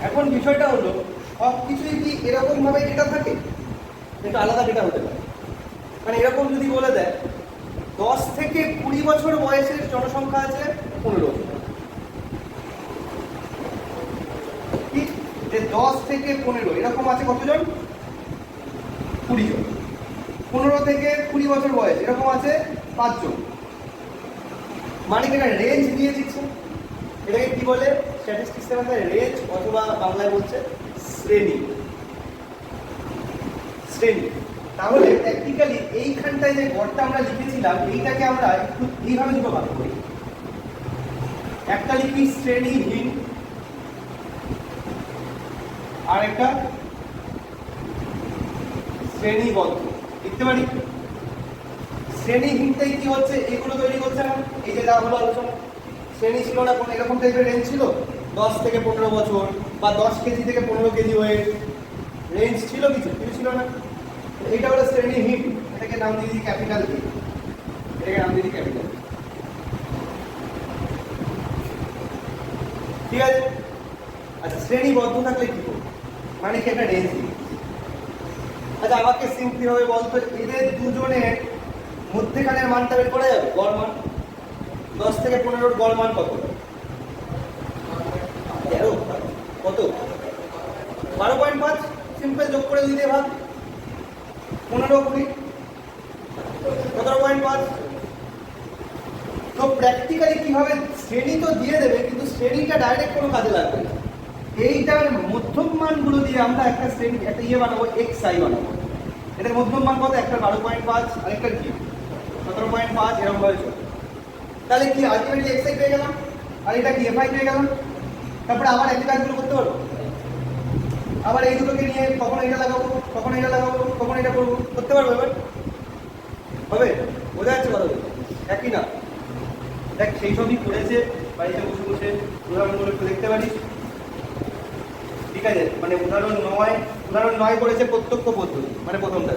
এখন বিষয়টা হলো সব কিছুই কি এরকম ভাবে ডেটা থাকে, কিন্তু আলাদা ডেটা হতে পারে। মানে এরকম যদি বলে দেয় 10 থেকে 20 বছর বয়সের জনসংখ্যা আছে 15, কি যে 10 থেকে 15 এরকম আছে কতজন, 20 জন। 15 থেকে 20 বছর বয়স এরকম আছে 5 জন। মানে কি না রেঞ্জ দিয়ে দিচ্ছে, এটাকে কি বলে স্ট্যাটিস্টিক্সের মধ্যে রেঞ্জ, অথবা বাংলায় বলছে শ্রেণী, শ্রেণী। তাহলে প্র্যাকটিক্যালি এইখানটায় যে গড়টা আমরা লিখেছিলাম এইটাকে আমরা একটু এইভাবে দুটো ভাগ করি, একটা লিখি শ্রেণীহীন আর একটা শ্রেণীবদ্ধ লিখতে পারি। শ্রেণীহীনটাই কি হচ্ছে, এগুলো তৈরি করছে না, এই যে যা হলো আলোচনা, শ্রেণী ছিল না কোনো এরকম টাইপের রেঞ্জ ছিল 10 থেকে 15 বছর বা 10 কেজি থেকে 15 কেজি ওয়েট, রেঞ্জ ছিল কিছু ছিল না, এইটা হলো শ্রেণীহীন। এটাকে নাম দিয়ে দিই ক্যাপিটাল ই, এটাকে নাম দিয়ে দিই ক্যাপিটাল, ঠিক আছে? আচ্ছা শ্রেণীবদ্ধ থাকলে কি করবো, মানে কি একটা রেঞ্জ দিই। আচ্ছা আমাকে সিম্পলি ভাবে বলতো এদের দুজনের মধ্যেখানের মানটা বের করা যাবে, গড় মান 10 থেকে 15 গড় মান কত, 13 কত 12.5, সিম্পল যোগ করে দিতে ভাগ 15 20 17.5। তো প্র্যাকটিক্যালি কিভাবে শ্রেণী তো দিয়ে দেবে, কিন্তু শ্রেণীটা ডাইরেক্ট কোনো কাজে লাগবে না। এইটার মধ্যম মানগুলো দিয়ে আমরা একটা শ্রেণী একটা ইয়ে বানাবো, xi বানাবো। এটার মধ্যম মান কত, একটা 12.5 আরেকটা কি 17.5, এরকম ভাবে চলবে। তাহলে কি আলটিমেটলি xi পেয়ে গেলাম, আর এটা কি fi পেয়ে গেলাম। তারপরে আবার একই কাজগুলো করতে পারবো, আবার এই দুটোকে নিয়ে কখন এটা লাগাবো, কখন এটা লাগাবো, কখন এটা করবো, করতে পারবো। এবার হবে, বোঝা যাচ্ছে কথা বলতে, একই না? দেখ সেই সবই করেছে, বাড়িতে বসে বসে উদাহরণগুলো একটু দেখতে পারিস, ঠিক আছে? মানে উদাহরণ 9 করেছে প্রত্যক্ষ পদ্ধতি, মানে প্রথমটা,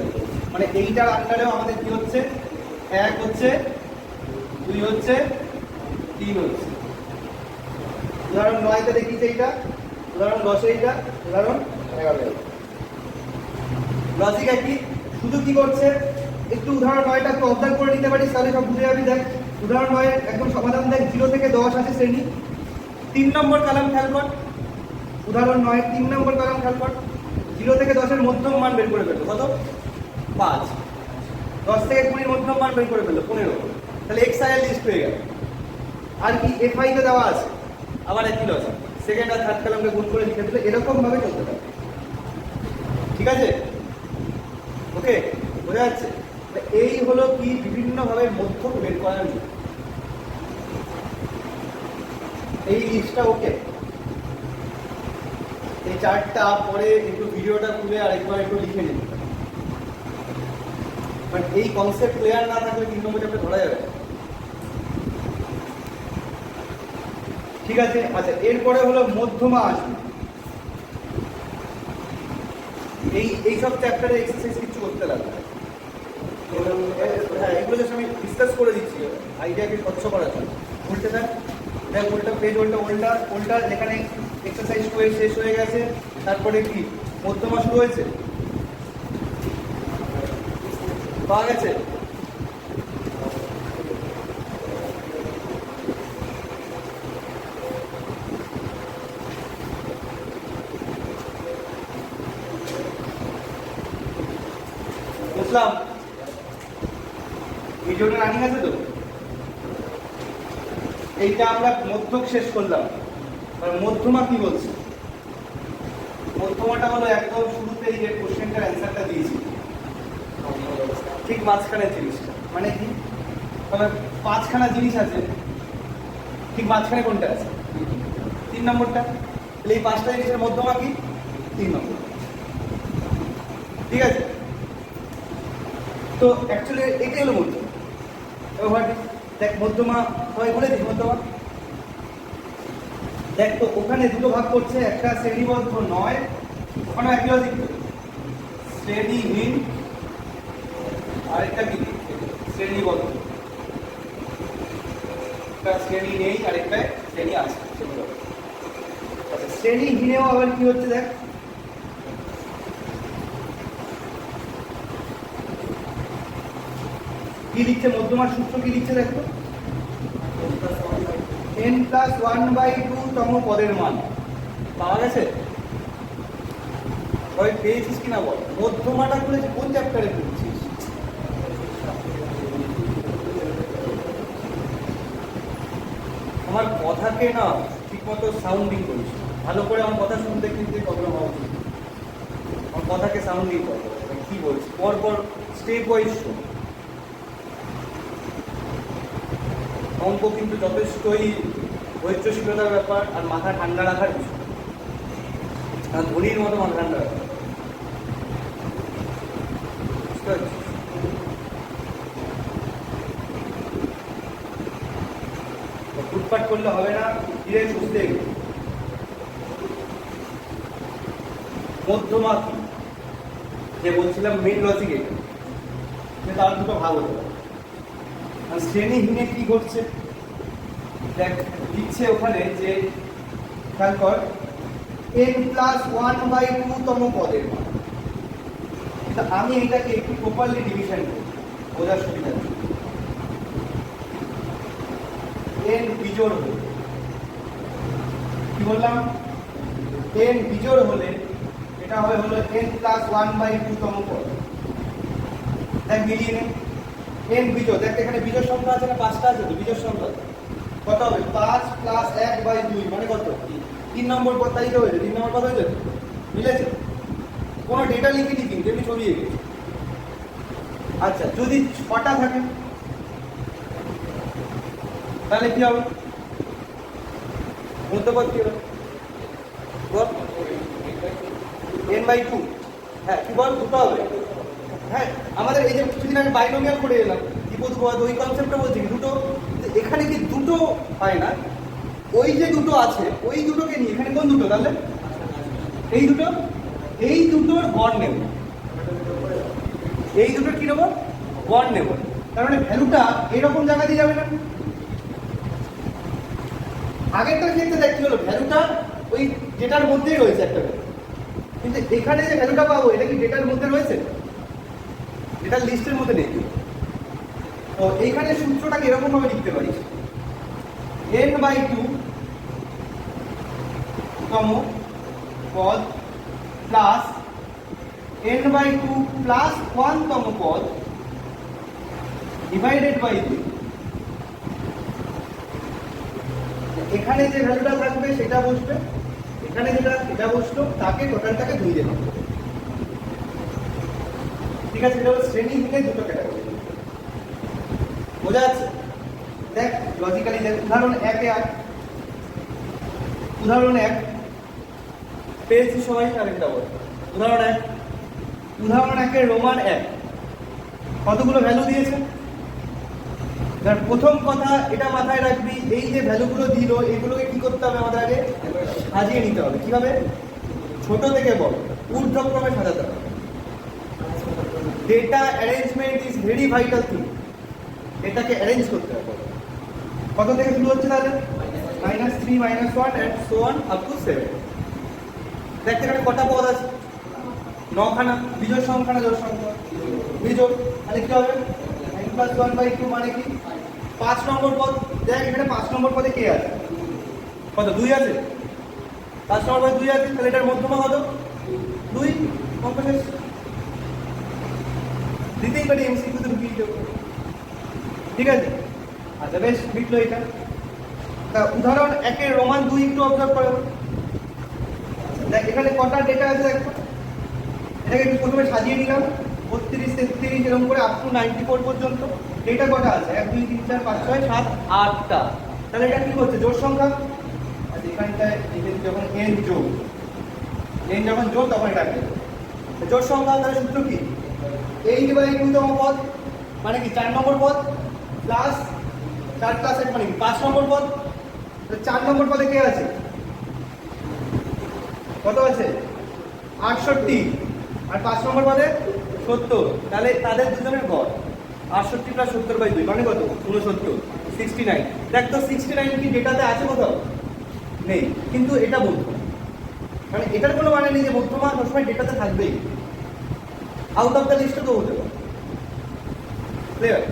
মানে এইটার আন্ডারেও আমাদের কি হচ্ছে, 1 হচ্ছে, 2 হচ্ছে, 3 হচ্ছে। উদাহরণ 9তে দেখিয়েছে এইটা, উদাহরণ 10 এইটা, উদাহরণ 11। লজিক একই, শুধু কি করছে, একটু উদাহরণ 9টা একটু অবজার্ভ করে নিতে পারিস, তাহলে সব বুঝে যাবি। দেখ উদাহরণ 9 একদম সমাধান দেখ, 0 থেকে 10 আছে শ্রেণী। 3 নম্বর কলাম খেয়াল কর, উদাহরণ 9 3 নম্বর কলাম খেয়াল কর, 0 থেকে 10 এর মধ্যম মান বের করে ফেলবো, কত 5, 10 থেকে 20 মধ্যম মান বের করে ফেললো 15, তাহলে xi এর লিস্ট হয়ে গেল। আর কি fi তে দেওয়া আছে, আবার একই লজিক, সেকেন্ড আর থার্ড কলামকে গুণ করে লিখে দিলে এরকম ভাবে চলতে পারে। ঠিক আছে, ওকে, বোঝা যাচ্ছে? এই হলো কি বিভিন্ন ভাবে মধ্যক বের করার নিয়ম। এই লিস্টটা ওকে, এই চার্টটা পরে একটু ভিডিওটা খুলে আরেকবার একটু লিখে নিন, বাট এই কনসেপ্ট ক্লিয়ার না থাকলে 3 নম্বর চ্যাপ্টার ধরা যাবে। ঠিক আছে, আচ্ছা এরপরে হলো মধ্যমা আসবে। এই সব চ্যাপ্টারে এক্সারসাইজ কিছু করতে লাগবে। হ্যাঁ, এগুলো জাস্ট আমি ডিসকাস করে দিচ্ছি আইডিয়াকে স্বচ্ছ করার জন্য। উল্টে দেখ, দেখ উল্টা পেজ, উল্টা যেখানে এক্সারসাইজ শেষ হয়ে গেছে, তারপরে কি মধ্যমা শুরু হয়েছে, পাওয়া গেছে? বুঝলাম, ভিডিওটা রানিং আছে তো? এইটা আমরা মধ্যক শেষ করলাম। মধ্যমা কি বলছে? মধ্যমাটা হলো একদম শুরুতেই যে কোশ্চেনটার অ্যান্সারটা দিয়েছি, ঠিক মাঝখানে জিনিসটা। মানে কি, তাহলে 5খানা জিনিস আছে, ঠিক মাঝখানে কোনটা আছে? 3 নম্বরটা। তাহলে এই 5টা জিনিসের মধ্যমা কি? 3 নম্বর। ঠিক আছে, তো অ্যাকচুয়ালি এটাই হলো মধ্যমা। এবার দেখ মধ্যমা সবাই বলে দিস মধ্যমা। দেখ তো ওখানে দুটো ভাগ করছে, একটা শ্রেণীবদ্ধ নয়, ওখানে একই লজিক, শ্রেণীহীন, আরেকটা কি শ্রেণীবদ্ধ। একটা শ্রেণী নেই, আরেকটা শ্রেণী আছে। আচ্ছা, শ্রেণীহীনেও আবার কি হচ্ছে দেখ, কি লিখছে মধ্যমার সূত্র, কি লিখছে দেখো, n+1/2 তম পদের মান। পাওয়া গেছে? ওই পেয়েছিস কিনা বল। মধ্যমাটা খুলেছি কোন চ্যাপ্টারে পড়ছিস? আমার কথাকে না ঠিক মতো সাউন্ডিং করিস, ভালো করে আমার কথা শুনতে কিন্তু প্রবলেম হওয়া উচিত। আমার কথাকে সাউন্ডিং কর, কি বলছি পরপর স্টেপ ওয়াইজ শোন। অঙ্ক কিন্তু যথেষ্টই ধৈর্যশীলতার ব্যাপার আর মাথা ঠান্ডা রাখার বিষয়, আর ধনির মতো মাথা ঠান্ডা রাখা। ফুটপাট করলে হবে না, ধীরে সুস্থে। মধ্যমা কি যে বলছিলাম, মেন লজিক এটা, যে তার দুটো ভাগ হতে পারে। আর শ্রেণীহীনে কি ঘটছে দেখ, লিখছে ওখানে যে খেয়াল কর, n+1/2 তম পদের মান। কিন্তু আমি এটাকে একটু প্রপারলি ডিভিশন করি বোঝার সুবিধা। n বিজোড় হলে কি বললাম, n বিজোড় হলে এটা হবে হলো n+1/2 তম পদ। দেখ মিলিয়ে নে, n বিজোড়, দেখ এখানে বিজোড় সংখ্যা আছে না, 5টা আছে তো বিজোড় সংখ্যা। কত হবে? 5 + 1/2 মানে কত? 3 নম্বর পদ। তাই তো হয়েছে 3 নম্বর পদ হয়েছে, মিলেছে? কোনো ডেটা লিখিনি কিন্তু, এমনি ছবি এঁকেছি। আচ্ছা, যদি 6টা থাকে তাহলে কি হবে? মধ্যপদ কি হবে? n/2। হ্যাঁ, কি বল, দুটো হবে। হ্যাঁ, আমাদের এই যে কিছুদিন আগে বাইনোমিয়াল করে এলাম, দ্বিপদ ওই কনসেপ্টটা বলছি কি, দুটো। এখানে কি দুটো হয় না, ওই যে দুটো আছে ওই দুটোকে নিয়ে এখানে কোন দুটো, তাহলে এই দুটোর গড় নেব, এই দুটোর কি নেব, গড় নেব। তার মানে ভ্যালুটা এইরকম জায়গা দিয়ে যাবে না। আগেরটার ক্ষেত্রে দেখতে হলো ভ্যালুটা ওই ডেটার মধ্যেই রয়েছে একটা ভ্যালু, কিন্তু এখানে যে ভ্যালুটা পাবো এটা কি ডেটার মধ্যে রয়েছে, ডেটার লিস্টের মধ্যে নেই। তো এইখানে সূত্রটাকে এরকম ভাবে লিখতে পারিস, n/2 তম পদ প্লাস n/2 প্লাস 1 তম পদ ডিভাইডেড বাই 2। এখানে যে ভ্যালুটা থাকবে সেটা বসবে, এখানে যেটা বসলো তাকে টোটালটাকে 2 দিয়ে ভাগ করবে। ঠিক আছে, এটা হলো শ্রেণীহীনের দুটো ক্যাটাগরি। বোঝা যাচ্ছে? দেখ লজিক্যালি দেখ, উদাহরণ 1 এ আয়। উদাহরণ 1 পেয়েছি সবাই, আরেকটা বল। উদাহরণ 1 এর রোমান 1 কতগুলো ভ্যালু দিয়েছে? প্রথম কথা এটা মাথায় রাখবি, এই যে ভ্যালুগুলো দিল এগুলোকে কি করতে হবে আমাদের আগে? সাজিয়ে নিতে হবে। কিভাবে? ছোট থেকে বড় ঊর্ধ্বক্রমে সাজাতে হবে। Data arrangement is very vital thing. এটাকে অ্যারেঞ্জ করতে হবে। কত থেকে শুরু হচ্ছে তাহলে? -3, -1 and so on up to 7। দেখতে এখানে কটা পদ আছে? 9 খানা। বিজোড় সংখ্যা না জোড় সংখ্যা? বিজোড়। তাহলে কি হবে? 9 + 1/2 মানে কি? 5 নম্বর পদ। দেখ এখানে 5 নম্বর পদে কে আছে? কত? 2 আছে। 5 নম্বর পদে 2 আছে, তাহলে এটার মধ্যমা কত? 2। অঙ্ক শেষ। দিতেই পারি এমসিকিউ তে ঢুকিয়ে দেবো। ঠিক আছে, আচ্ছা বেশ, মিটলো এটা। তা উদাহরণ 1 এর রোমান 2 একটু অবজার্ভ করো। দেখ এখানে কটা ডেটা আছে দেখো। এটাকে একটু প্রথমে সাজিয়ে নিলাম, 32, 33 এরকম করে আপ টু 94 পর্যন্ত ডেটা কটা আছে? 1 2 3 4 5 6 7 8টা। তাহলে এটা কি হচ্ছে? জোড় সংখ্যা। আর এখানটায় যখন n যখন জোড় তখন এটা কি জোড় সংখ্যা। তাহলে সূত্র কি? 8/2 তম পদ মানে কি 4 নম্বর পদ, প্লাস 4 + 8 মানে কি 5 নম্বর পদ। 4 নম্বর পদে কে আছে? কত আছে? 68। আর 5 নম্বর পদে 70। তাহলে তাদের দুজনের গড় 68 + 70/2 মানে কত? 69, 69। দেখ তো 69 কি ডেটাতে আছে কোথাও? নেই, কিন্তু এটা বলবো মানে এটার কোনো মানে নেই যে মধ্যমা সবসময় ডেটাতে থাকবেই। আউট অফ দ্য লিস্টও তো হতে পারে। ক্লিয়ার?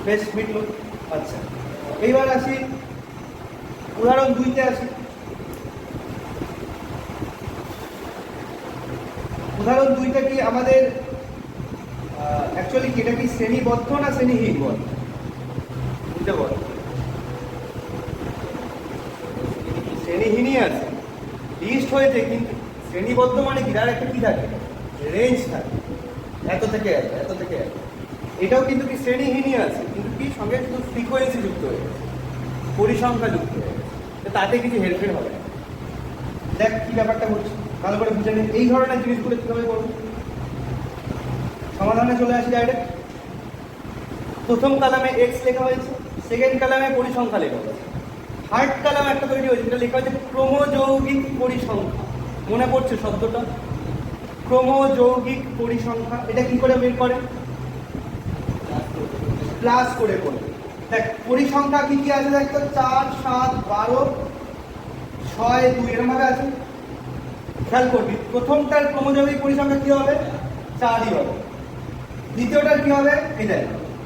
বেশ, মিটলো। আচ্ছা, এইবার আসি উদাহরণ 2 তে আসি। উদাহরণ 2টা কি আমাদের অ্যাকচুয়ালি এটা কি শ্রেণীবদ্ধ না শ্রেণীহীন বল? বুঝতে বল। শ্রেণীহীনই আছে, লিস্ট হয়েছে, কিন্তু শ্রেণীবদ্ধ মানে কি? তার একটা কি থাকে? রেঞ্জ থাকে, এত থেকে এত, এত থেকে এত। এটাও কিন্তু কি শ্রেণীহীনই আছে, কিন্তু কি সঙ্গে শুধু ফ্রিকোয়েন্সি যুক্ত হয়ে গেছে, পরিসংখ্যা যুক্ত হয়ে গেছে। তাতে কিছু হেরফের হবে না। দেখ কি ব্যাপারটা হচ্ছে, ভালো করে বুঝে নিন। এই ধরনের জিনিসগুলো কিভাবে করবো? সমাধানে চলে আসি ডাইরেক্ট। প্রথম কলামে x লেখা হয়েছে, সেকেন্ড কলামে পরিসংখ্যা লেখা হয়েছে, থার্ড কলামে একটা তৈরি হয়েছে যেটা লেখা হয়েছে ক্রমযৌগিক পরিসংখ্যা। মনে পড়ছে শব্দটা? ক্রমযৌগিক পরিসংখ্যা। এটা কি করে বের করে? প্লাস করে করবে। দেখ পরিসংখ্যা কি কি আছে দেখ তো, 4 7 12 6 2 এরকম ভাবে আছে। খেয়াল করবি, প্রথমটার ক্রমযৌগিক পরিসংখ্যা কি হবে? 4ই হবে। দ্বিতীয়টার কি হবে? এই দেখ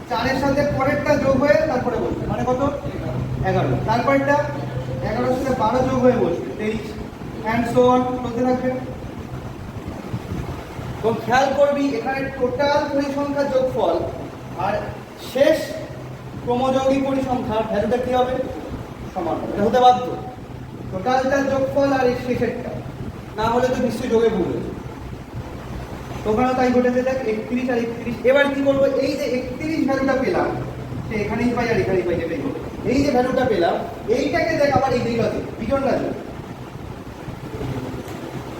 4 এর সাথে পরেরটা যোগ হয়ে তারপরে বসবে, মানে কত? 11। তারপরটা 11 এর সাথে 12 যোগ হয়ে বসবে 23, এন্ড সো অন চলতে থাকবে। তো খেয়াল করবি এখানে টোটাল পরিসংখ্যার যোগফল আর শেষ ক্রমযৌগিক পরিসংখ্যার ভ্যালুটা কি হবে? সমান। এটা হতে বাধ্য, টোটালটার যোগফল আর এই শেষেরটা, না হলে তো নিশ্চয়ই যোগে ভুল হয়েছে। ওখানে তাই ঘটেছে। দেখ 31 আর 31। এবার কি করবো? এই যে 31 ভ্যালুটা পেলাম, সে এখানেই পাই আর এখানেই পাই, যেটাই হোক। এই যে ভ্যালুটা পেলাম এইটাকে দেখ আবার এই দিকে আছে, বিজোড় না যোগ?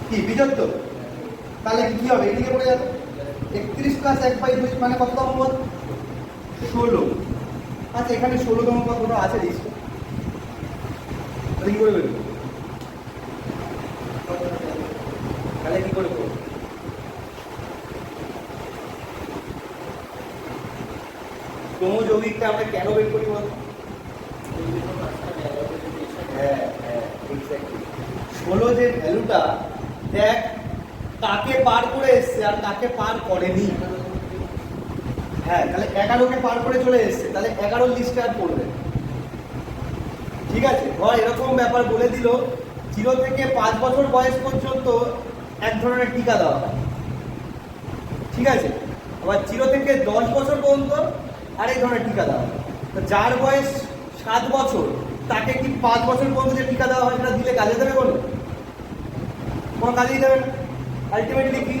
কি বিজোড় তো? তাহলে কি হবে? এইদিকে পড়ে যাবে। 31 + 1/2 মানে কততম পদ? 16। আচ্ছা এখানে 16তম পদ কোনো আছে লিস্টে? তাহলে কি করে বেরোবে? তাহলে কি করে করবো? ক্রমযৌগিকটা আমরা কেন বের করি বলতো? হ্যাঁ হ্যাঁ, এক্স্যাক্টলি। 16 যে ভ্যালুটা, দেখ কাকে পার করে এসছে আর কাকে পার করেনি। হ্যাঁ, তাহলে 11কে পার করে চলে এসছে, তাহলে 11 লিস্টে আর পড়বে। ঠিক আছে, ধর এরকম ব্যাপার বলে দিল 0 থেকে 5 বছর বয়স পর্যন্ত এক ধরনের টিকা দেওয়া হয়, ঠিক আছে? আবার 0 থেকে 10 বছর পর্যন্ত আরেক ধরনের টিকা দেওয়া হয়। তো যার বয়স 7 বছর তাকে কি 5 বছর পর্যন্ত যে টিকা দেওয়া হয় সেটা দিলে কাজে দেবে? কোনো কাজেই দেবে না। আলটিমেটলি কি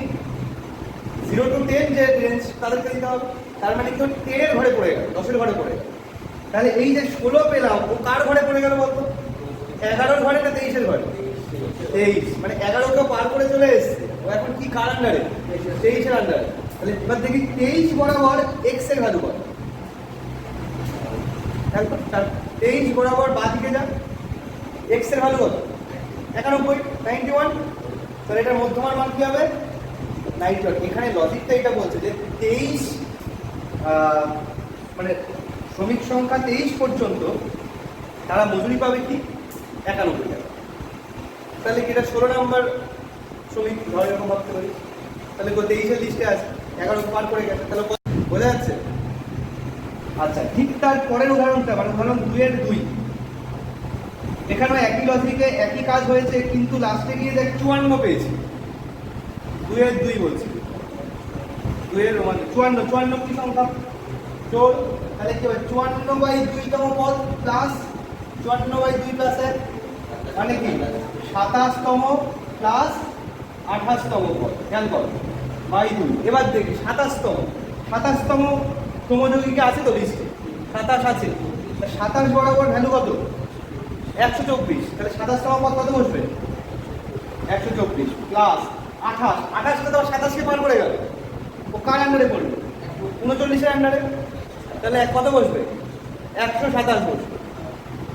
0 to 10 যে রেঞ্জ তাদেরকে দিতে হবে। তার মানে কেউ 10-এর ঘরে পড়ে গেল, 10-এর ঘরে পড়ে গেল। তাহলে এই যে 16 পেলাম ও কার ঘরে পড়ে গেল বলতো? 11-এর ঘরে না 23-এর ঘরে? 23, মানে 11-কেও পার করে চলে এসছে। ও এখন কি কার আন্ডারে? 23-এর আন্ডারে। তাহলে এবার দেখি 23 বরাবর x এর ভ্যালু কত? 23 বরাবর বাঁ দিকে যা, x এর ভ্যালু কত? 91। তাহলে এটার মধ্যমার মান কি হবে? 91। এখানে লজিকটা এটা বলছে যে 23 মানে শ্রমিক সংখ্যা 23 পর্যন্ত তারা মজুরি পাবে কি? 91 টাকা। তাহলে কি এটা 16 নম্বর শ্রমিক ধরে এরকম ভাবতে পারি? তাহলে 23-এর লিস্টে আছে, 11 পার করে গেছে। তাহলে বোঝা যাচ্ছে? আচ্ছা, ঠিক তার পরের উদাহরণটা, মানে উদাহরণ 2-এর 2। এখানেও একই লজিকে একই কাজ হয়েছে, কিন্তু লাস্টে গিয়ে দেখ 54 পেয়েছি। 2-এর 2 বলছি, 2-এর মানে 54 কি সংখ্যা? জোর। তাহলে কি হবে? 54/2তম পদ প্লাস 54/2 প্লাস 1 মানে কি 27তম প্লাস 28তম পদ। খেয়াল করো, বাই 2। এবার দেখি 27তম ক্রমযৌগিকে আছে তো লিস্টে? 27 আছে। 27 বরাবর ভ্যালু কত? 124। তাহলে 27তম পদ কত বসবে? 124 প্লাস 28 তো 27কে পার করে গেল। ও কার আন্ডারে পড়বে? 39-এর আন্ডারে। তাহলে কত বসবে? 127 বসবে।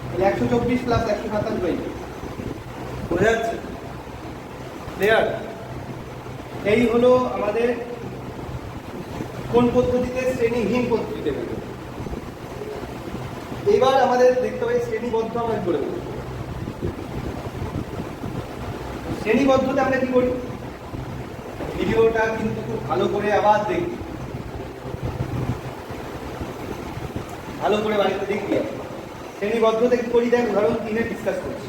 তাহলে 124 প্লাস 127 বাই। বোঝা যাচ্ছে? ক্লিয়ার? এই হলো আমাদের কোন পদ্ধতিতে? শ্রেণীহীন পদ্ধতিতে। এইবার আমাদের দেখতে হবে শ্রেণীবদ্ধ আমরা করে দেবো। শ্রেণীবদ্ধতে আমরা কি করি? ভিডিওটা কিন্তু খুব ভালো করে আবার দেখি, ভালো করে বাড়িতে দেখি। শ্রেণীবদ্ধতে কি করি? দেখ, উদাহরণ 3-এ ডিসকাস করছি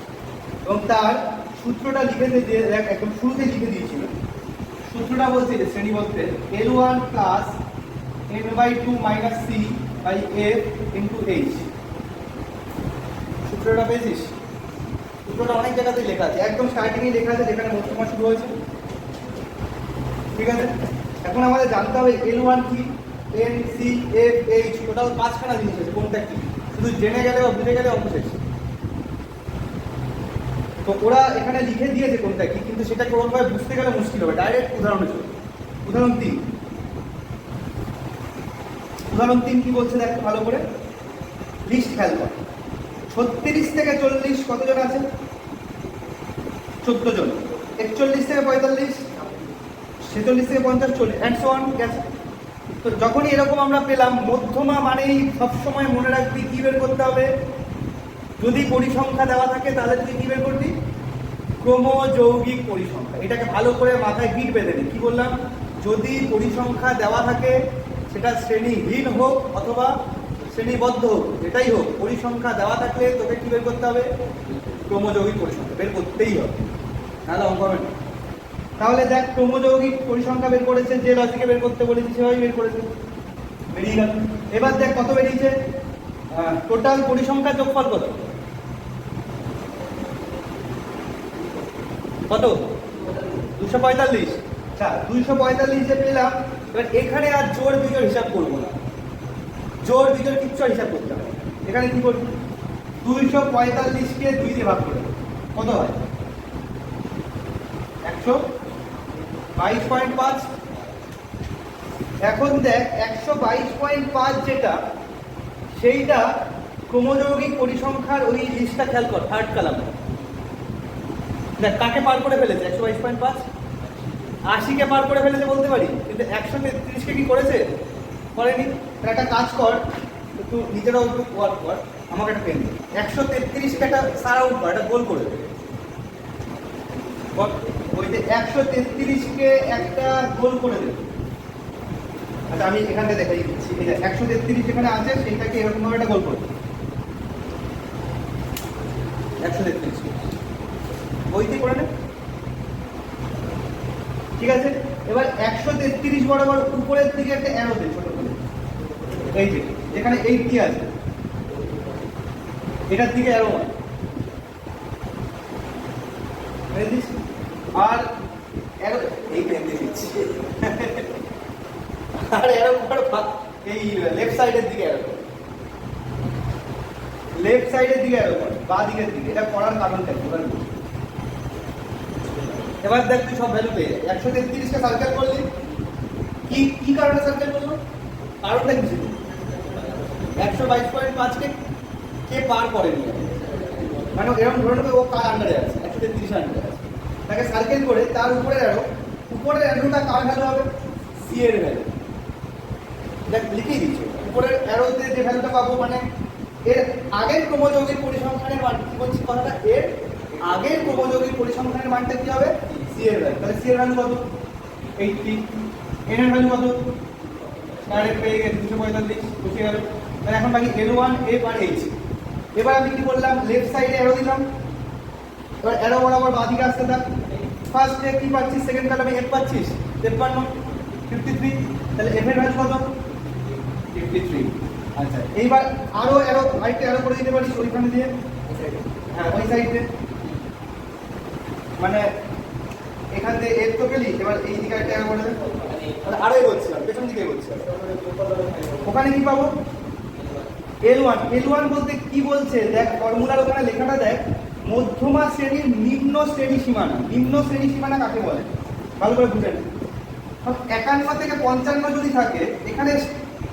এবং তার সূত্রটা লিখে দিয়ে দেখ, একদম শুরুতে লিখে দিয়েছিল। সূত্রটা বলছে যে শ্রেণীবদ্ধে L1 plus n/2 minus c by f into h। সূত্রটা পেয়েছিস? সূত্রটা অনেক জায়গাতেই লেখা আছে, একদম স্টার্টিংয়ে লেখা আছে যেখানে মধ্যমা শুরু হয়েছে, ঠিক আছে? এখন আমাদের জানতে হবে L1 কি, n c f h, total 5খানা জিনিস আছে, কোনটা কি শুধু জেনে গেলে বা বুঝে গেলে অঙ্ক শেষ। তো ওরা এখানে লিখে দিয়েছে কোনটা কি, কিন্তু সেটা কোনোভাবে বুঝতে গেলে মুশকিল হবে। ডাইরেক্ট উদাহরণে চলে। উদাহরণ 3 কি বলছে দেখ ভালো করে, লিস্ট খেয়াল কর। 36 থেকে 40 কতজন আছে? 14 জন। 41 থেকে 45, 46 থেকে 50, 40 অ্যান্ড সো অন, গেছে। তো যখনই এরকম আমরা পেলাম, মধ্যমা মানেই সবসময় মনে রাখবি কি বের করতে হবে? যদি পরিসংখ্যা দেওয়া থাকে তাহলে তুই কি বের করবি? ক্রমযৌগিক পরিসংখ্যা। এটাকে ভালো করে মাথায় গিট বেঁধে নি। কি বললাম? যদি পরিসংখ্যা দেওয়া থাকে, সেটা শ্রেণীহীন হোক অথবা শ্রেণীবদ্ধ হোক, যেটাই হোক, পরিসংখ্যা দেওয়া থাকলে তোকে কি বের করতে হবে? ক্রমযৌগিক পরিসংখ্যা বের করতেই হবে, নাহলে অঙ্ক হবে না। তাহলে দেখ, ক্রমযৌগিক পরিসংখ্যা বের করেছে, যে লজিকে বের করতে বলেছি সেভাবেই বের করেছে, বেরিয়ে গেল। এবার দেখ কত বেরিয়েছে, টোটাল পরিসংখ্যার যোগফল কত? কত? 245। আচ্ছা, 245 যে পেলাম, এবার এখানে আর জোড় বিজোড় হিসাব করবো না, জোড় বিজোড় কিচ্ছু হিসাব করতে হবে। এখানে কি করবি? 245কে 2 দিয়ে ভাগ করে কত হয়? 122.5। এখন দেখ 122.5 যেটা, সেইটা ক্রমযৌগিক পরিসংখ্যার ওই লিস্টটা খেয়াল কর, থার্ড কলাম। দেখ কাকে পার করে ফেলেছে? 122.5 80কে পার করে ফেলেছে বলতে পারি, কিন্তু 133কে কি করেছে? করেনি। একটা কাজ কর, একটু নিজেরাও একটু ওয়ার্ক কর, আমাকে একটা পেন দে। 133কে একটা সার আউট কর, একটা গোল করে দেবে। ওই যে 133কে একটা গোল করে দেবে। আচ্ছা, আমি এখান থেকে দেখাই দিচ্ছি। এই যে 133 যেখানে আছে সেইটাকে এরকম ভাবে একটা গোল করে দেবে। 133 ওইটি করে নে। ঠিক আছে, এবার 133 বরাবর উপরের দিকে একটা অ্যারো দে ছোট করে, এই যে এখানে 80 আছে, এটার দিকে অ্যারো মার, আর অ্যারো এই পেন দিয়ে দিচ্ছি আর অ্যারো কর এই লেফট সাইডের দিকে অ্যারো, লেফট সাইডের দিকে অ্যারো কর, বাঁ দিকের দিকে। এটা করার কারণটা কি এবার দেখ, তুই সব ভ্যালু পেয়ে 133 কে সার্কেল করলি, কি কি কারণে সার্কেল করলো, কারণটা কি ছিল? 122.5 কে পার করেনি, মানে এরকম ধরে নেবে ও কার আন্ডারে আছে, 133 আন্ডারে আছে, তাকে সার্কেল করে তার উপরে অ্যারো, উপরের অ্যারোটা কার ভ্যালু হবে? সি এর ভ্যালু। দেখ লিখেই দিচ্ছি, উপরের অ্যারোতে যে ভ্যালুটা পাবো মানে এর আগের ক্রমযৌগিক পরিসংখ্যানের মান, কি বলছি কথাটা, এর আগের ক্রমযৌগিক পরিসংখ্যানের মানটা কি হবে? সি এর ভ্যালু। তাহলে সি এর ভ্যালু কত? 80। এন এর ভ্যালু কত? ডাইরেক্ট পেয়ে গেছে 245, বসে গেল। তাহলে এখন বাকি L1 এফ আর এইচ। এবার আমি কি বললাম, লেফট সাইডে অ্যারো দিলাম, এবার অ্যারো বরাবর বাঁ দিকে আসতে থাক। ফার্স্টে কি পাচ্ছিস, সেকেন্ড কলামে এফ পাচ্ছিস 53, 53। তাহলে এফ এর ভ্যালু কত? 53। আচ্ছা, এইবার আরো অ্যারো, আরেকটা অ্যারো করে দিতে পারিস ওইখানে দিয়ে, হ্যাঁ ওই সাইডে, মানে এখান থেকে এফ তো পেলি, এবার এই দিকে একটা অ্যারো করে দে, মানে আরো এগোচ্ছিলাম, পেছন দিকে এগোচ্ছিলাম। ওখানে কি পাবো? L1। L1 বলতে কি বলছে দেখ, ফর্মুলার ওখানে লেখাটা দেখ, মধ্যমা শ্রেণীর নিম্ন শ্রেণী সীমানা। নিম্ন শ্রেণী সীমানা কাকে বলে ভালো করে বুঝে নে। 51 থেকে 55 যদি থাকে, এখানে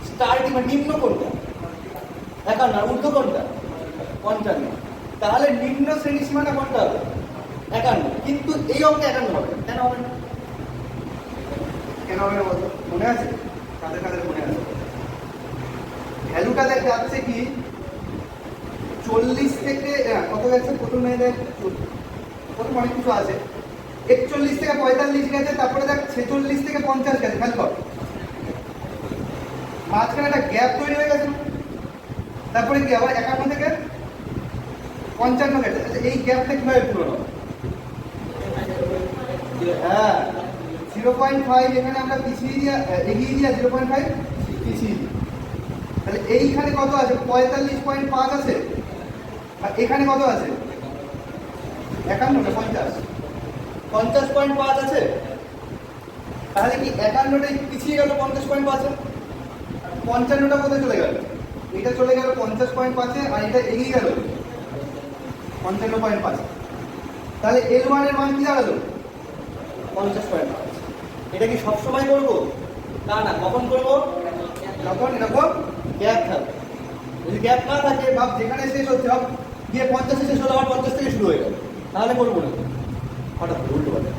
স্টার্টিং মানে নিম্ন কোনটা? 51, ঊর্ধ্ব কোনটা? 55। তাহলে নিম্ন শ্রেণী সীমানা কোনটা হবে? 51। কিন্তু এই অঙ্কে 51 হবে কেন? হবে না, কেন হবে না বলতো? মনে আছে কাদের কাদের মনে আছে? ভ্যালুটা দেখ যাচ্ছে কি 40 থেকে কত গেছে প্রথমে, দেখ প্রথম অনেক কিছু আছে, 41 থেকে 45 গেছে, তারপরে দেখ 46 থেকে 50 গেছে, খেয়াল কর মাঝখানে একটা গ্যাপ তৈরি হয়ে গেছে, তারপরে কি আবার 51 থেকে 55 গেছে। আচ্ছা, এই গ্যাপটা কিভাবে পূরণ হবে? হ্যাঁ 0.5 এখানে আমরা পিছিয়ে দিয়ে এগিয়ে দিয়ে 0.5 পিছিয়ে দিই। তাহলে এইখানে কত আছে? 45.5 আছে, আর এখানে কত আছে? 51 না 50? 50.5 আছে। তাহলে কি 51টাই পিছিয়ে গেল 50.5 এ, 55টা কোথায় চলে গেল? এটা চলে গেল 50.5 এ, আর এটা এগিয়ে গেল 55.5। তাহলে L1 এর মান কি দাঁড়ালো? 50.5। এটা কি সবসময় করবো? না না, কখন করবো? যখন এরকম গ্যাপ থাকবে। যদি গ্যাপ না থাকে, ভাব যেখানে শেষ হচ্ছে, ভাব গিয়ে 50 শেষ হলো, আবার 50 থেকে শুরু হয়ে গেল, তাহলে করবো না, হঠাৎ উল্টো পাল্টা।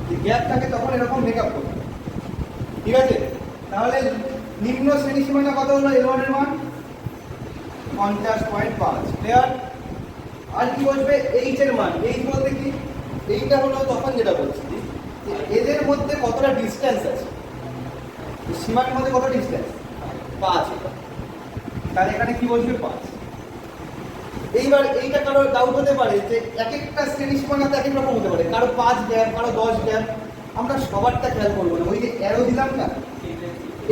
যদি গ্যাপ থাকে তখন এরকম মেকআপ করবো, ঠিক আছে? তাহলে নিম্ন শ্রেণী সীমানা কত হলো? L1 এর মান 50.5। ক্লিয়ার? আর কি বলবে? এইচ এর মান। এইচ বলতে কি? এইটা হলো তখন যেটা বলছি এদের মধ্যে কতটা ডিস্টেন্স আছে, সীমার মধ্যে কত ডিস্টেন্স? 5। তাহলে এখানে কি বলবে? 5। এইবার এইটা কারো ডাউট হতে পারে যে এক একটা শ্রেণী সীমানা তো এক এক রকম হতে পারে, কারো 5 গ্যাপ, কারো 10 গ্যাপ। আমরা সবারটা খেয়াল করবো না, ওই যে অ্যারো দিলাম না,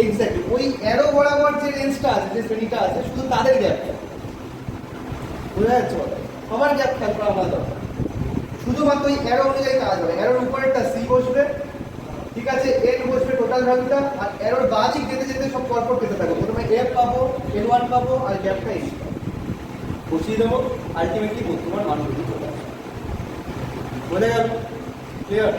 এক্স্যাক্টলি ওই অ্যারো বরাবর যে রেঞ্জটা আছে, যে শ্রেণীটা আছে, শুধু তাদের গ্যাপটা বোঝা যাচ্ছে কথা। সবার গ্যাপ খেয়াল করা আমার দরকার, শুধুমাত্র ওই অ্যারো অনুযায়ী কাজ হবে। অ্যারোর উপরেরটা সি বসবে, ঠিক আছে, এন বসবে টোটাল ভ্যালুটা, আর অ্যারোর বাঁ দিক যেতে যেতে সব পরপর পেতে থাকবে। প্রথমে এফ পাবো, L1 পাবো, আর গ্যাপটা এইচ বসিয়ে দেবো, আলটিমেটলি তোমার মান চলে আসবে। বোঝা গেল? ক্লিয়ার?